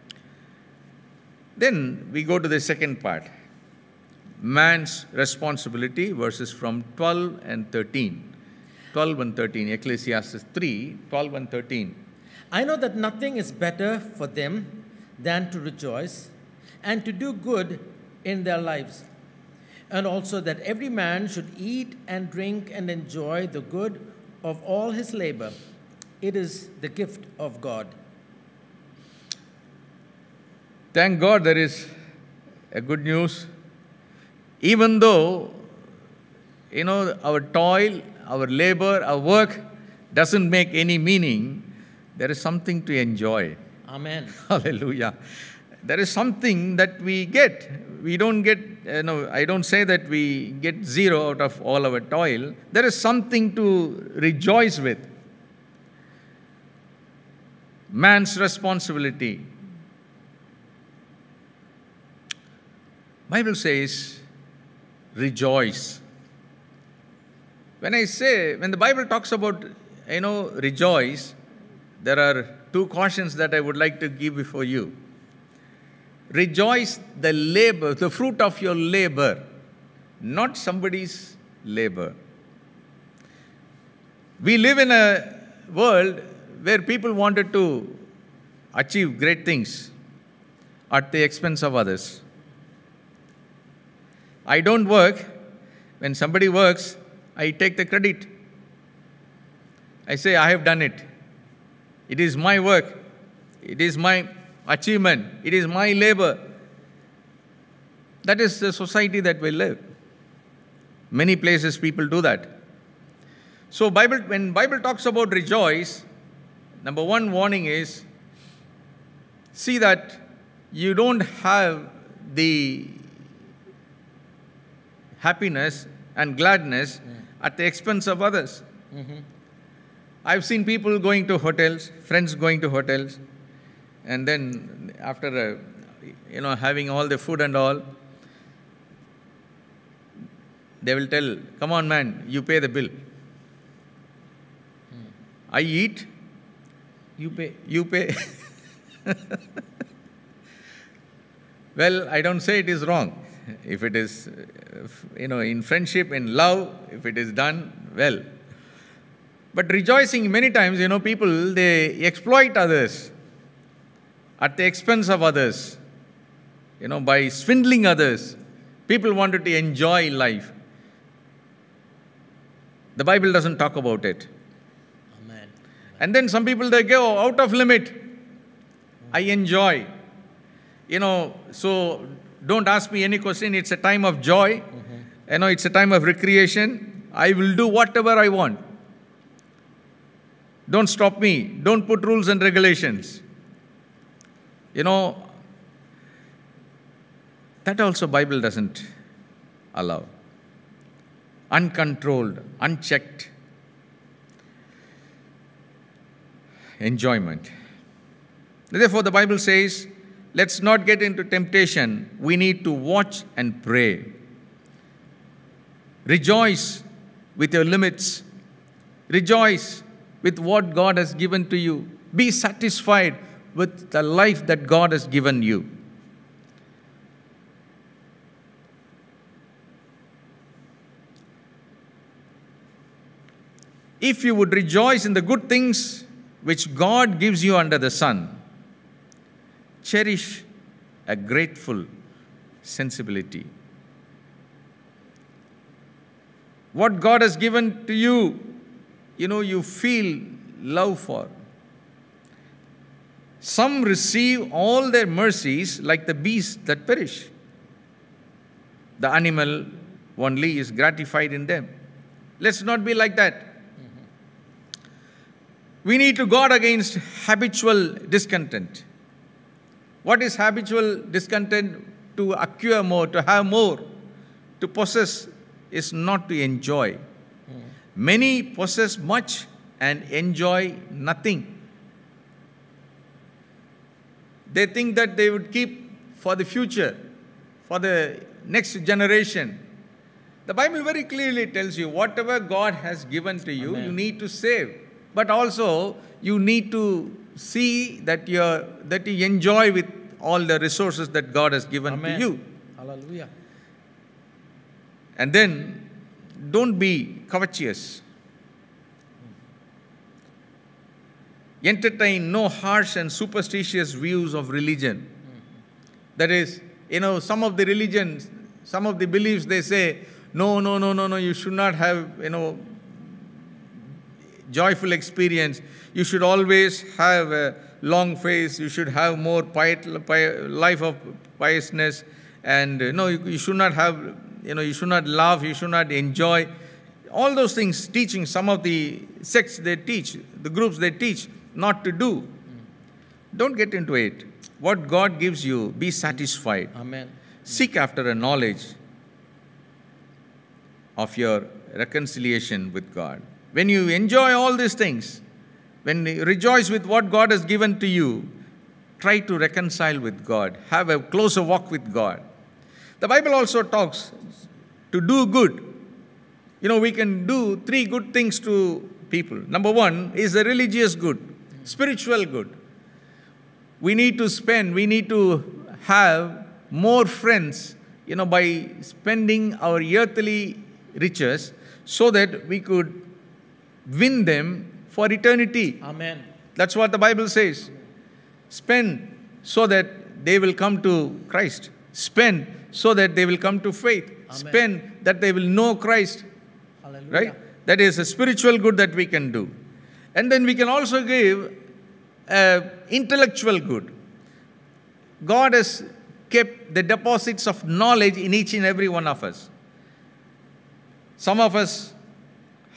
Then we go to the second part. Man's responsibility, verses from 12 and 13. 12 and 13, Ecclesiastes 3, 12 and 13. I know that nothing is better for them than to rejoice and to do good in their lives, and also that every man should eat and drink and enjoy the good of all his labor. It is the gift of God. Thank God there is a good news. Even though, our toil, our labor, our work doesn't make any meaning, there is something to enjoy. Amen. Hallelujah. There is something that we get. We don't get, I don't say that we get zero out of all our toil. There is something to rejoice with. Man's responsibility. Bible says, rejoice. when the Bible talks about, rejoice, there are two cautions that I would like to give before you. Rejoice the labor, the fruit of your labor, not somebody's labor. We live in a world where people wanted to achieve great things at the expense of others. I don't work. When somebody works, I take the credit. I say, I have done it. It is my work. It is my achievement. It is my labor. That is the society that we live. Many places people do that. So when Bible talks about rejoice, number one warning is, see that you don't have the happiness and gladness at the expense of others. Mm-hmm. I've seen people going to hotels, friends going to hotels, and then after, having all the food and all, they will tell, come on man, you pay the bill. I eat, you pay. Well, I don't say it is wrong. If it is, in friendship, in love, if it is done well. But rejoicing, many times, people, they exploit others at the expense of others, by swindling others. People wanted to enjoy life. The Bible doesn't talk about it. Amen. And then some people, they go out of limit. I enjoy. So don't ask me any question. It's a time of joy. Mm-hmm. It's a time of recreation. I will do whatever I want. Don't stop me. Don't put rules and regulations. That also Bible doesn't allow. Uncontrolled, unchecked enjoyment. Therefore, the Bible says, let's not get into temptation. We need to watch and pray. Rejoice with your limits. Rejoice with what God has given to you. Be satisfied with the life that God has given you. If you would rejoice in the good things which God gives you under the sun, cherish a grateful sensibility. What God has given to you, you feel love for. Some receive all their mercies like the beasts that perish. The animal only is gratified in them. Let's not be like that. We need to guard against habitual discontent. What is habitual discontent? To acquire more, to have more, to possess is not to enjoy. Many possess much and enjoy nothing. They think that they would keep for the future, for the next generation. The Bible very clearly tells you, whatever God has given to you, Amen, you need to save. But also, you need to see that you enjoy with all the resources that God has given Amen, to you. Hallelujah. And then, don't be covetous. Entertain no harsh and superstitious views of religion. That is, some of the religions, some of the beliefs, they say, no, you should not have, joyful experience. You should always have a long face. You should have more life of piousness. And, you should not have, you should not laugh. You should not enjoy. All those things, teaching, some of the sects they teach, the groups they teach, not to do. Don't get into it. What God gives you, be satisfied. Amen. Seek after a knowledge of your reconciliation with God. When you enjoy all these things, when you rejoice with what God has given to you, try to reconcile with God. Have a closer walk with God. The Bible also talks to do good we can do 3 good things to people. Number 1 is the religious good, spiritual good. We need to have more friends, by spending our earthly riches so that we could win them for eternity. Amen. That's what the Bible says. Spend so that they will come to Christ. Spend so that they will come to faith. Amen. Spend that they will know Christ. Hallelujah. Right? That is a spiritual good that we can do. And then we can also give intellectual good. God has kept the deposits of knowledge in each and every one of us. Some of us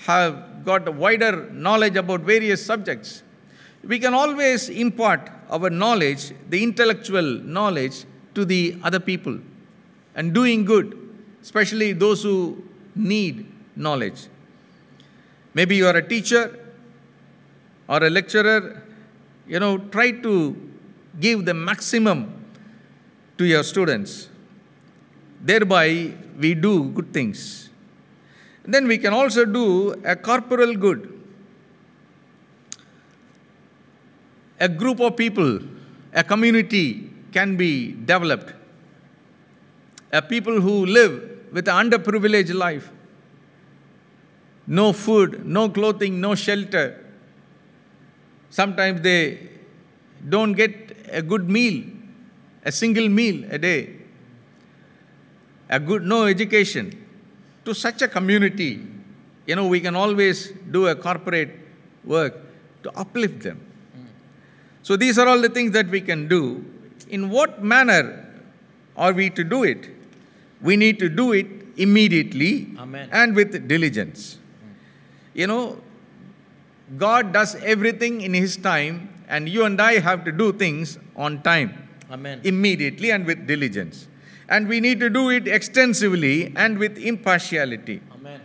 have got a wider knowledge about various subjects. We can always impart our knowledge, the intellectual knowledge, to the other people and doing good, especially those who need knowledge. Maybe you are a teacher or a lecturer, try to give the maximum to your students. Thereby, we do good things. And then we can also do a corporal good. A group of people, a community can be developed. A people who live with an underprivileged life. No food, no clothing, no shelter. Sometimes they don't get a good meal, a single meal a day. No education. To such a community, we can always do a corporate work to uplift them. So these are all the things that we can do. In what manner are we to do it? We need to do it immediately. Amen. And with diligence. God does everything in His time, and you and I have to do things on time. Amen. Immediately and with diligence. And we need to do it extensively and with impartiality. Amen.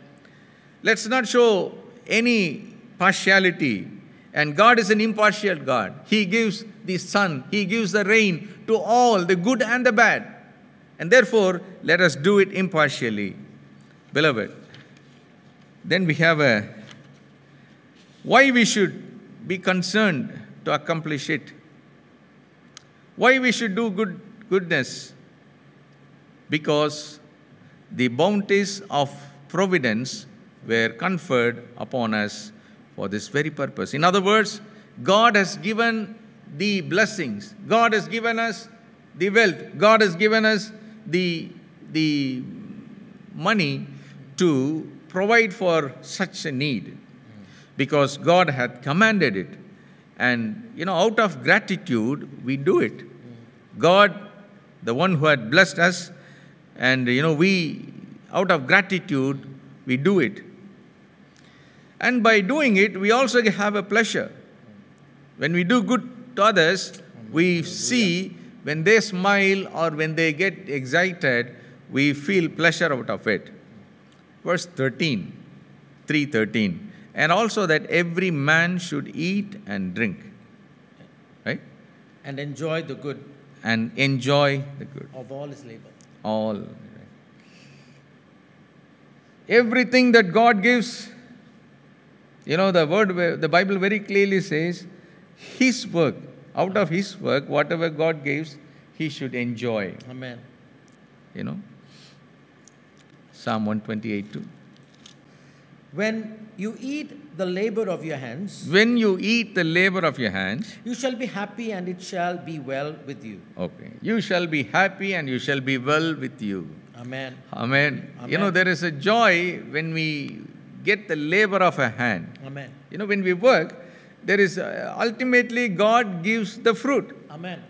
Let's not show any partiality. And God is an impartial God. He gives the sun, He gives the rain to all, the good and the bad. And therefore, let us do it impartially. Beloved, then we have why we should be concerned to accomplish it. Why we should do goodness? Because the bounties of providence were conferred upon us for this very purpose. In other words, God has given the blessings. God has given us the wealth. God has given us the money to provide for such a need. Because God had commanded it. And, out of gratitude, we do it. God, the one who had blessed us, and, we, out of gratitude, we do it. And by doing it, we also have a pleasure. When we do good to others, we see when they smile or when they get excited, we feel pleasure out of it. Verse 13, 3:13. And also that every man should eat and drink. Right? And enjoy the good. And enjoy the good. Of all his labor. All. Right. Everything that God gives, the Bible very clearly says, His work, out of His work, whatever God gives, he should enjoy. Amen. Psalm 128:2. When you eat the labor of your hands, when you eat the labor of your hands, you shall be happy and it shall be well with you. Okay. You shall be happy and you shall be well with you. Amen. Amen. Amen. There is a joy when we get the labor of a hand. Amen. When we work, there is ultimately God gives the fruit. Amen.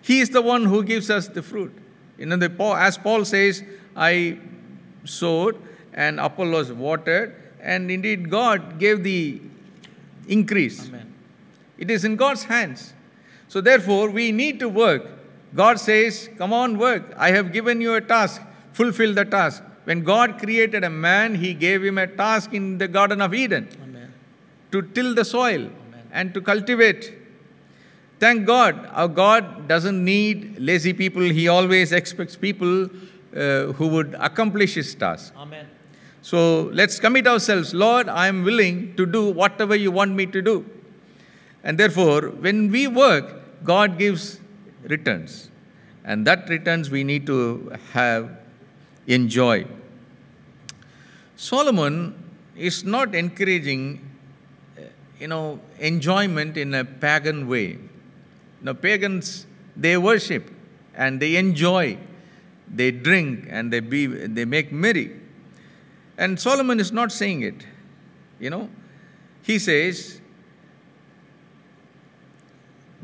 He is the one who gives us the fruit. As Paul says, I sowed and Apollos watered, and indeed God gave the increase. Amen. It is in God's hands. So therefore, we need to work. God says, come on, work. I have given you a task. Fulfill the task. When God created a man, He gave him a task in the Garden of Eden. Amen. To till the soil. Amen. And to cultivate. Thank God. Our God doesn't need lazy people. He always expects people who would accomplish His task. Amen. So let's commit ourselves. Lord, I am willing to do whatever you want me to do. And therefore, when we work, God gives returns. And that returns we need to enjoy. Solomon is not encouraging, enjoyment in a pagan way. Pagans, they worship and they enjoy, they drink and they make merry. And Solomon is not saying it. He says,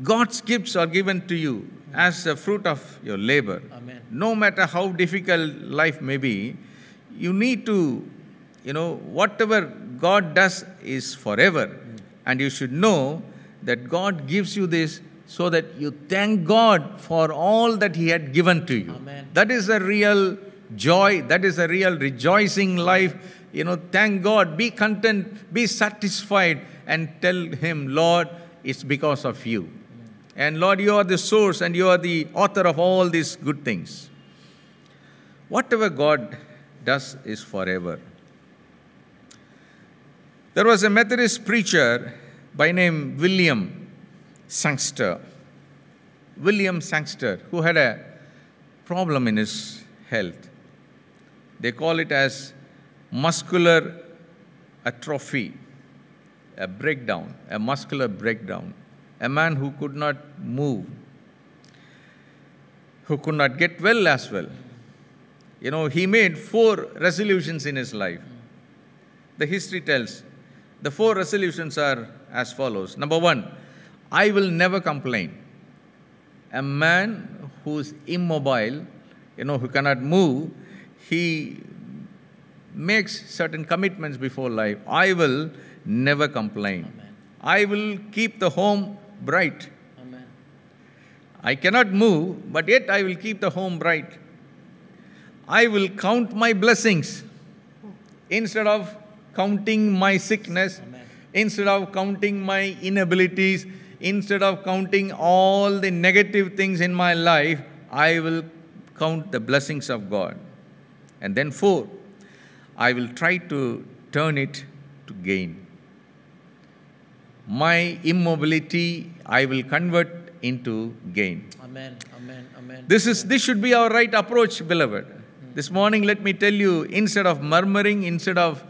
God's gifts are given to you as a fruit of your labor. Amen. No matter how difficult life may be, you need to, whatever God does is forever. And you should know that God gives you this so that you thank God for all that He had given to you. Amen. That is a real joy. That is a real rejoicing life. Thank God. Be content. Be satisfied. And tell Him, Lord, it's because of you. And Lord, you are the source and you are the author of all these good things. Whatever God does is forever. There was a Methodist preacher by name William Sangster. William Sangster, who had a problem in his health. They call it as muscular atrophy, a breakdown, a muscular breakdown. A man who could not move, who could not get well as well. He made 4 resolutions in his life. The history tells the 4 resolutions are as follows. Number 1, I will never complain. A man who is immobile, who cannot move, he makes certain commitments before life. I will never complain. Amen. I will keep the home bright. Amen. I cannot move, but yet I will keep the home bright. I will count my blessings instead of counting my sickness, Amen. instead of counting my inabilities, instead of counting all the negative things in my life. I will count the blessings of God. And then 4, I will try to turn it to gain. My immobility, I will convert into gain. Amen. Amen. Amen. This should be our right approach, beloved. This morning, let me tell you, instead of murmuring, instead of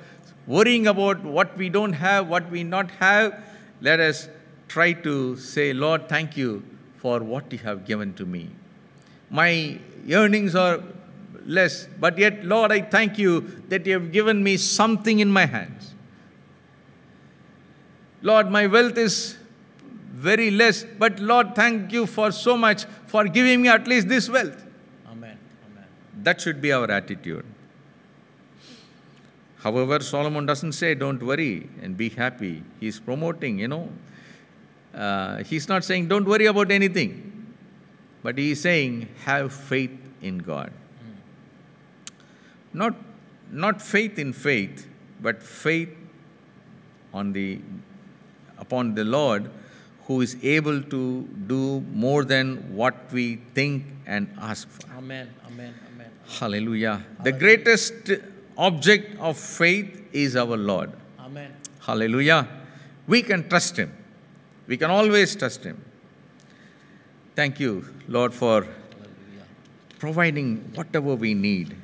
worrying about what we don't have, what we not have, let us try to say, Lord, thank you for what you have given to me. My earnings are less, but yet, Lord, I thank you that you have given me something in my hands. Lord, my wealth is very less, but Lord, thank you for so much for giving me at least this wealth. Amen. Amen. That should be our attitude. However, Solomon doesn't say, don't worry and be happy. He's promoting, he's not saying, don't worry about anything. But he's saying, have faith in God. Not faith in faith, but faith upon the Lord, who is able to do more than what we think and ask for. Amen. Amen. Amen. Hallelujah. The greatest object of faith is our Lord. Amen. Hallelujah. We can trust Him. We can always trust Him. Thank you, Lord, for providing whatever we need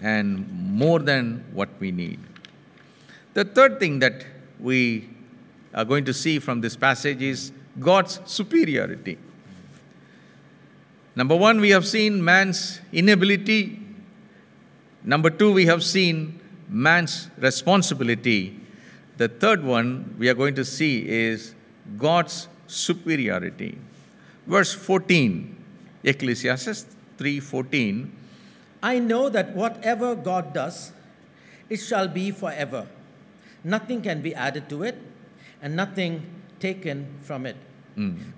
and more than what we need. The third thing that we are going to see from this passage is God's superiority. Number 1, we have seen man's inability. Number 2, we have seen man's responsibility. The third one we are going to see is God's superiority. Verse 14, Ecclesiastes 3:14. I know that whatever God does, it shall be forever. Nothing can be added to it, and nothing taken from it.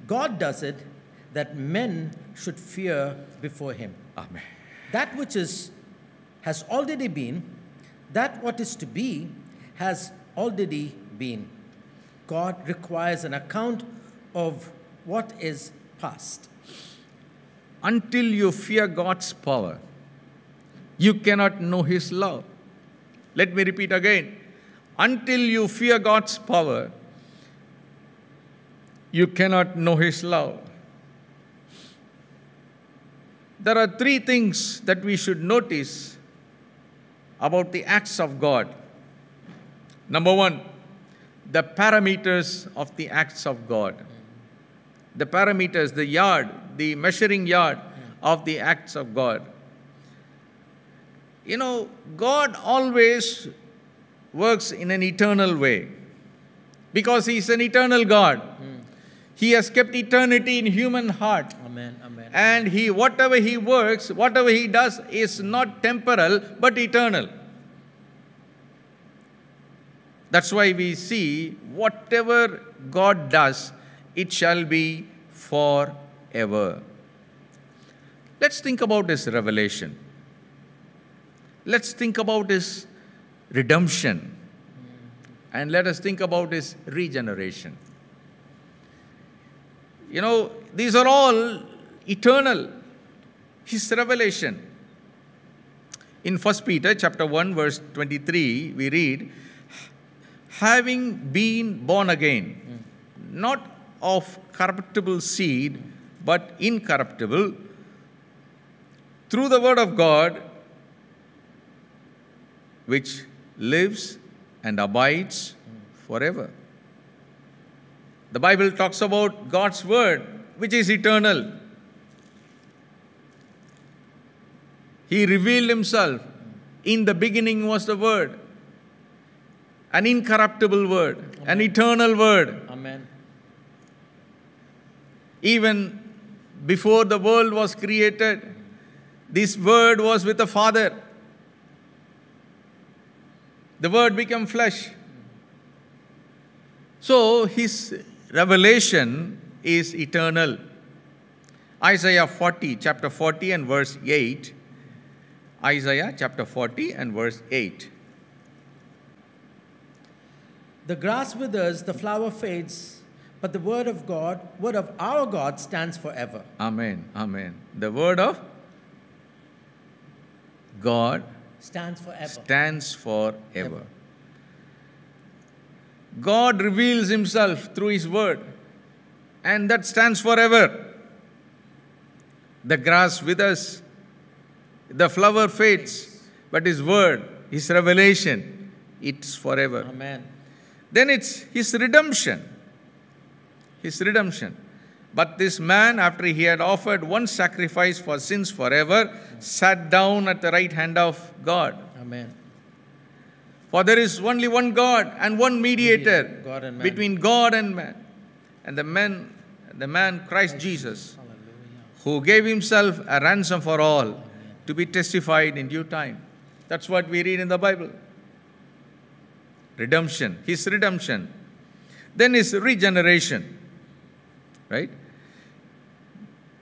God does it that men should fear before Him. Amen. That which has already been, that what is to be, has already been. God requires an account of what is past. Until you fear God's power, you cannot know His love. Let me repeat again. Until you fear God's power, you cannot know His love. There are three things that we should notice about the acts of God. Number one, the parameters of the acts of God. The parameters, the yard, the measuring yard of the acts of God. You know, God always works in an eternal way because He is an eternal God. He has kept eternity in human heart. Amen. Amen. And whatever He works, whatever He does is not temporal but eternal. That's why we see whatever God does, it shall be forever. Let's think about His revelation. Let's think about His redemption. And let us think about His regeneration. You know, these are all eternal. His revelation. In 1 Peter chapter 1 verse 23, we read, having been born again, not of corruptible seed, but incorruptible, through the word of God, which lives and abides forever. The Bible talks about God's word, which is eternal. He revealed Himself. In the beginning was the Word, an incorruptible Word, Amen. An eternal Word. Amen. Even before the world was created, this Word was with the Father. The Word became flesh. So His revelation is eternal. Isaiah 40, chapter 40 and verse 8. Isaiah chapter 40 and verse 8. The grass withers, the flower fades, but the word of God, word of our God stands forever. Amen. Amen. The word of God Stands forever. stands forever. God reveals Himself through His word, and that stands forever. The grass withers, the flower fades, but His word, His revelation, it's forever. Amen. Then it's His redemption. His redemption. But this man, after he had offered one sacrifice for sins forever, sat down at the right hand of God. Amen. For there is only one God and one mediator God and man. between God and man. And the man Christ Jesus, Hallelujah. who gave Himself a ransom for all, to be testified in due time. That's what we read in the Bible. Redemption, His redemption. Then His regeneration. Right?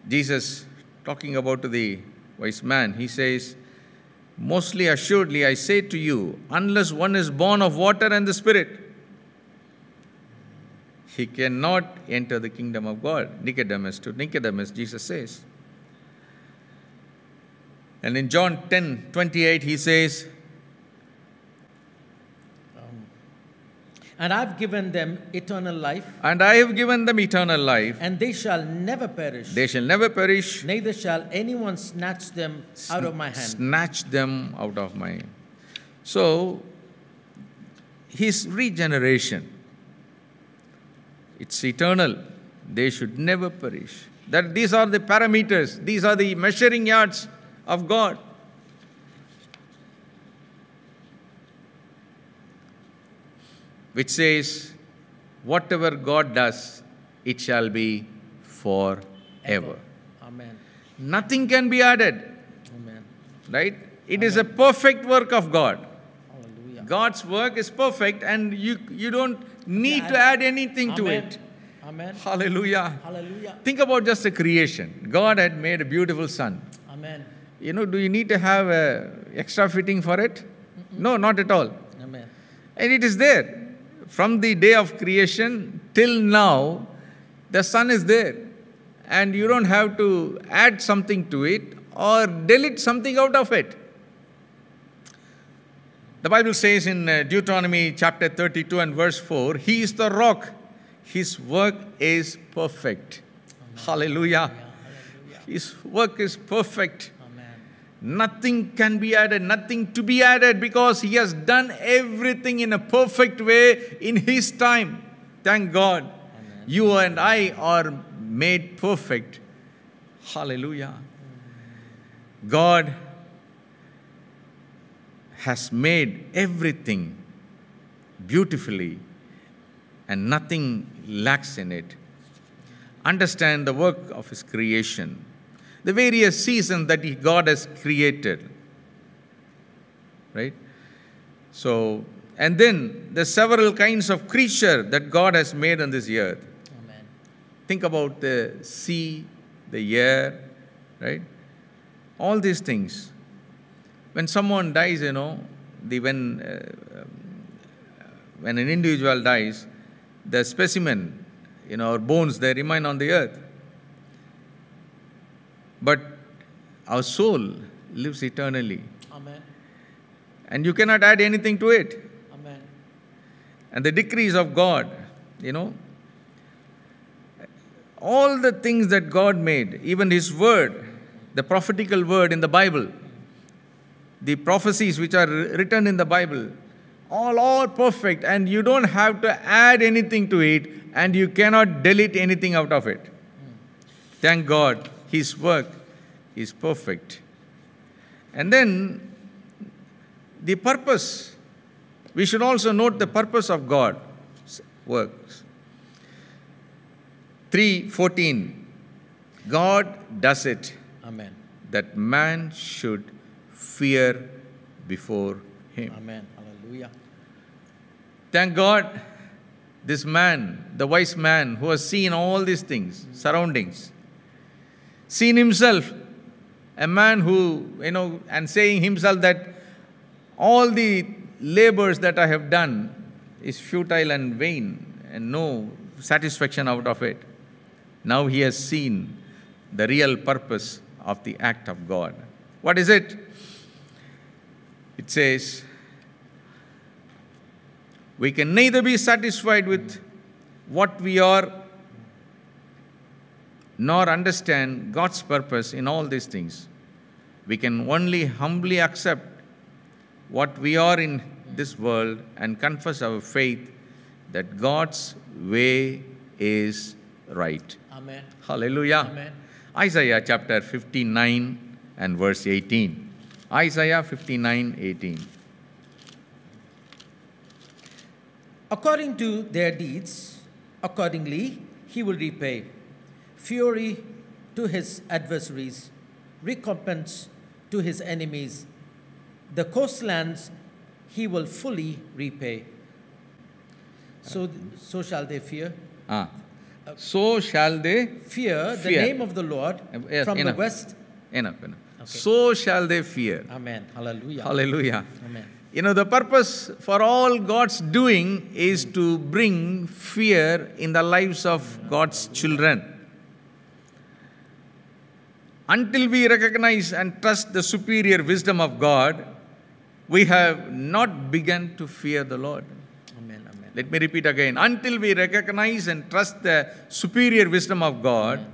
Jesus, talking about to the wise man, He says, mostly assuredly I say to you, unless one is born of water and the Spirit, he cannot enter the kingdom of God. To Nicodemus, Jesus says. And in John 10:28, He says, And I've given them eternal life, and I have given them eternal life. and they shall never perish. They shall never perish, Neither shall anyone snatch them out of my hand. snatch them out of my hand. So, His regeneration, it's eternal. They should never perish. These are the parameters. These are the measuring yards of God. Which says, whatever God does, it shall be forever. Amen. Nothing can be added, Amen. right? It is a perfect work of God. Hallelujah. God's work is perfect, and you don't need to add anything to Amen. it. Amen. Hallelujah. Hallelujah. Think about just the creation. God had made a beautiful sun. Amen. You know, do you need to have a extra fitting for it? No, not at all. Amen. And it is there. From the day of creation till now, the sun is there. And you don't have to add something to it or delete something out of it. The Bible says in Deuteronomy chapter 32 and verse 4, He is the rock. His work is perfect. Hallelujah. His work is perfect. Nothing can be added, nothing to be added, because He has done everything in a perfect way in His time. Thank God. Amen. You and I are made perfect. Hallelujah. God has made everything beautifully and nothing lacks in it. Understand the work of His creation, the various seasons that God has created. Right? So, and then the several kinds of creature that God has made on this earth. Amen. Think about the sea, the air, right? All these things. When someone dies, when an individual dies, the specimen, our bones, they remain on the earth. But our soul lives eternally. Amen. And you cannot add anything to it. Amen. And the decrees of God, all the things that God made, even His word, the prophetical word in the Bible, the prophecies which are written in the Bible, all perfect, and you don't have to add anything to it, and you cannot delete anything out of it. Thank God, His work is perfect. And then the purpose. We should also note the purpose of God's works. 3:14. God does it. Amen. That man should fear before Him. Amen. Hallelujah. Thank God, this man, the wise man who has seen all these things, surroundings, seen himself, a man who, and saying himself that all the labors that I have done is futile and vain and no satisfaction out of it. Now he has seen the real purpose of the act of God. What is it? It says, we can neither be satisfied with what we are nor understand God's purpose in all these things. We can only humbly accept what we are in this world and confess our faith that God's way is right. Amen. Hallelujah. Amen. Isaiah chapter 59 and verse 18. Isaiah 59:18. According to their deeds, accordingly He will repay. Fury to His adversaries, recompense to His enemies. The coastlands He will fully repay. So shall they fear. So shall they fear the name of the Lord from the west. Enough. Okay. So shall they fear. Amen. Hallelujah. Hallelujah. Amen. The purpose for all God's doing is to bring fear in the lives of God's children. Until we recognize and trust the superior wisdom of God, we have not begun to fear the Lord. Amen. Amen. Let me repeat again. Until we recognize and trust the superior wisdom of God,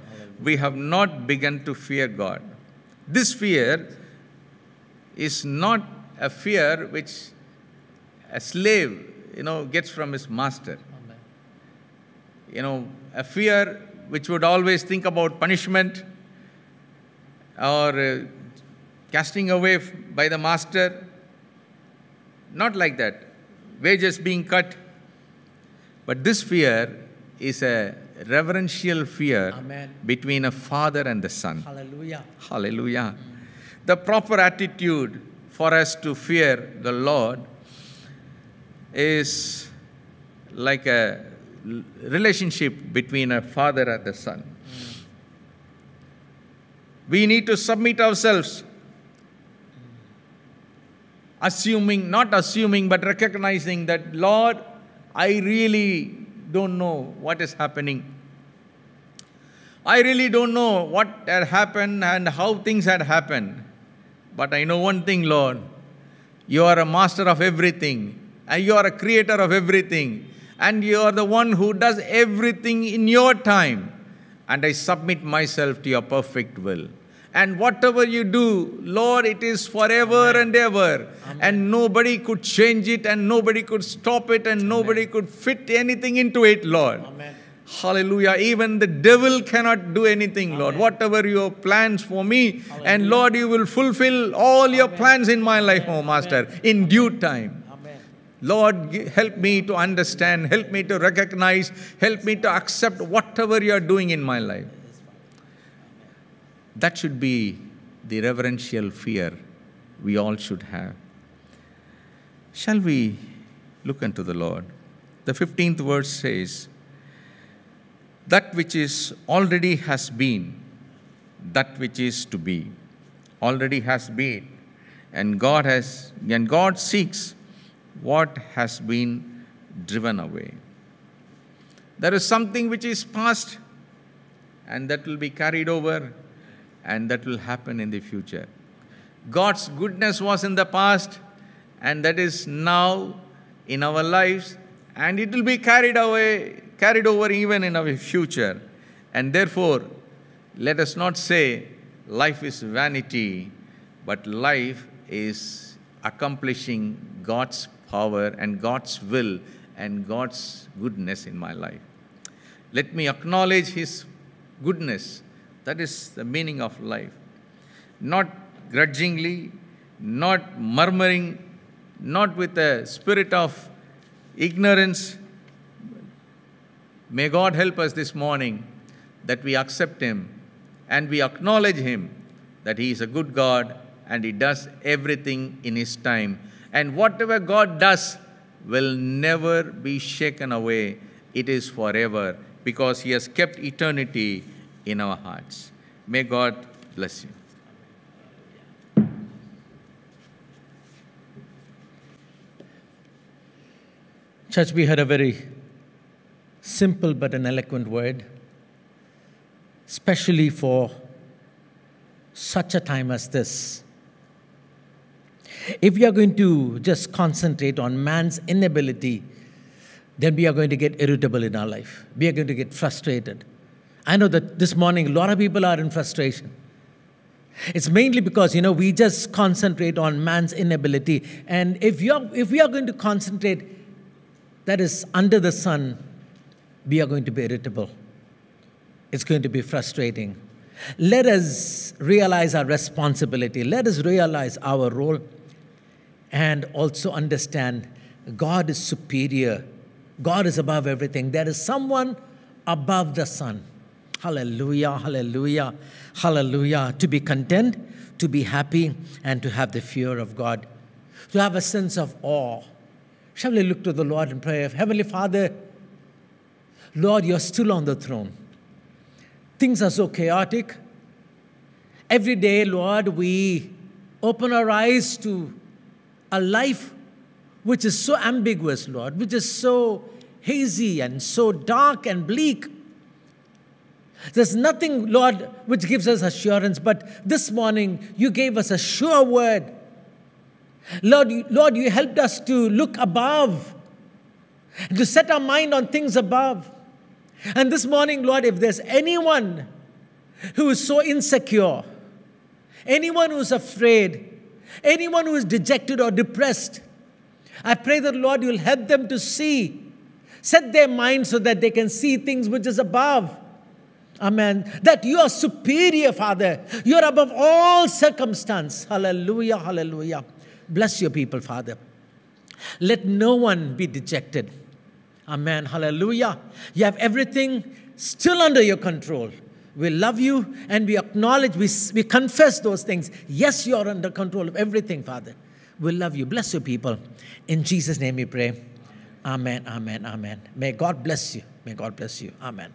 we have not begun to fear God. This fear is not a fear which a slave, gets from his master. Amen. A fear which would always think about punishment or casting away by the master. Not like that. Wages being cut. But this fear is a reverential fear Amen. Between a father and the son. Hallelujah. Hallelujah. The proper attitude for us to fear the Lord is like a relationship between a father and the son. We need to submit ourselves, not assuming, but recognizing that, Lord, I really don't know what is happening. I really don't know what had happened and how things had happened. But I know one thing, Lord. You are a master of everything. And you are a creator of everything. And you are the one who does everything in your time. And I submit myself to your perfect will. And whatever you do, Lord, it is forever and ever. Amen. And nobody could change it, and nobody could stop it, and nobody could fit anything into it, Lord. Amen. Hallelujah. Even the devil cannot do anything, Lord. Whatever your plans for me, hallelujah. And Lord, you will fulfill all your plans in my life, oh Master, in due time. Amen. Lord, help me to understand, help me to recognize, help me to accept whatever you are doing in my life. That should be the reverential fear we all should have. Shall we look unto the Lord? The 15th verse says, that which is already has been, that which is to be, already has been, and God seeks what has been driven away. There is something which is past, and that will be carried over, and that will happen in the future. God's goodness was in the past, and that is now in our lives, and it will be carried over even in our future. And therefore, let us not say life is vanity, but life is accomplishing God's power and God's will and God's goodness in my life. Let me acknowledge His goodness. That is the meaning of life. Not grudgingly, not murmuring, not with a spirit of ignorance. May God help us this morning that we accept Him and we acknowledge Him that He is a good God and He does everything in His time. And whatever God does will never be shaken away. It is forever because He has kept eternity in our hearts. May God bless you. Church, we heard a very simple but an eloquent word, especially for such a time as this. If we are going to just concentrate on man's inability, then we are going to get irritable in our life. We are going to get frustrated. I know that this morning a lot of people are in frustration. It's mainly because, we just concentrate on man's inability. And if we are going to concentrate, that is under the sun, we are going to be irritable. It's going to be frustrating. Let us realize our responsibility. Let us realize our role and also understand God is superior. God is above everything. There is someone above the sun. Hallelujah, hallelujah, hallelujah. To be content, to be happy, and to have the fear of God. To have a sense of awe. Shall we look to the Lord in prayer? Heavenly Father, Lord, you're still on the throne. Things are so chaotic. Every day, Lord, we open our eyes to a life which is so ambiguous, Lord, which is so hazy and so dark and bleak. There's nothing, Lord, which gives us assurance, but this morning you gave us a sure word. Lord, you helped us to look above, to set our mind on things above. And this morning, Lord, if there's anyone who is so insecure, anyone who is afraid, anyone who is dejected or depressed, I pray that, Lord, you'll help them to see, set their minds so that they can see things which is above. Amen. That you are superior, Father. You are above all circumstance. Hallelujah, hallelujah. Bless your people, Father. Let no one be dejected. Amen. Hallelujah. You have everything still under your control. We love you and we acknowledge, we confess those things. Yes, you are under control of everything, Father. We love you. Bless your people. In Jesus' name we pray. Amen, amen, amen. May God bless you. May God bless you. Amen.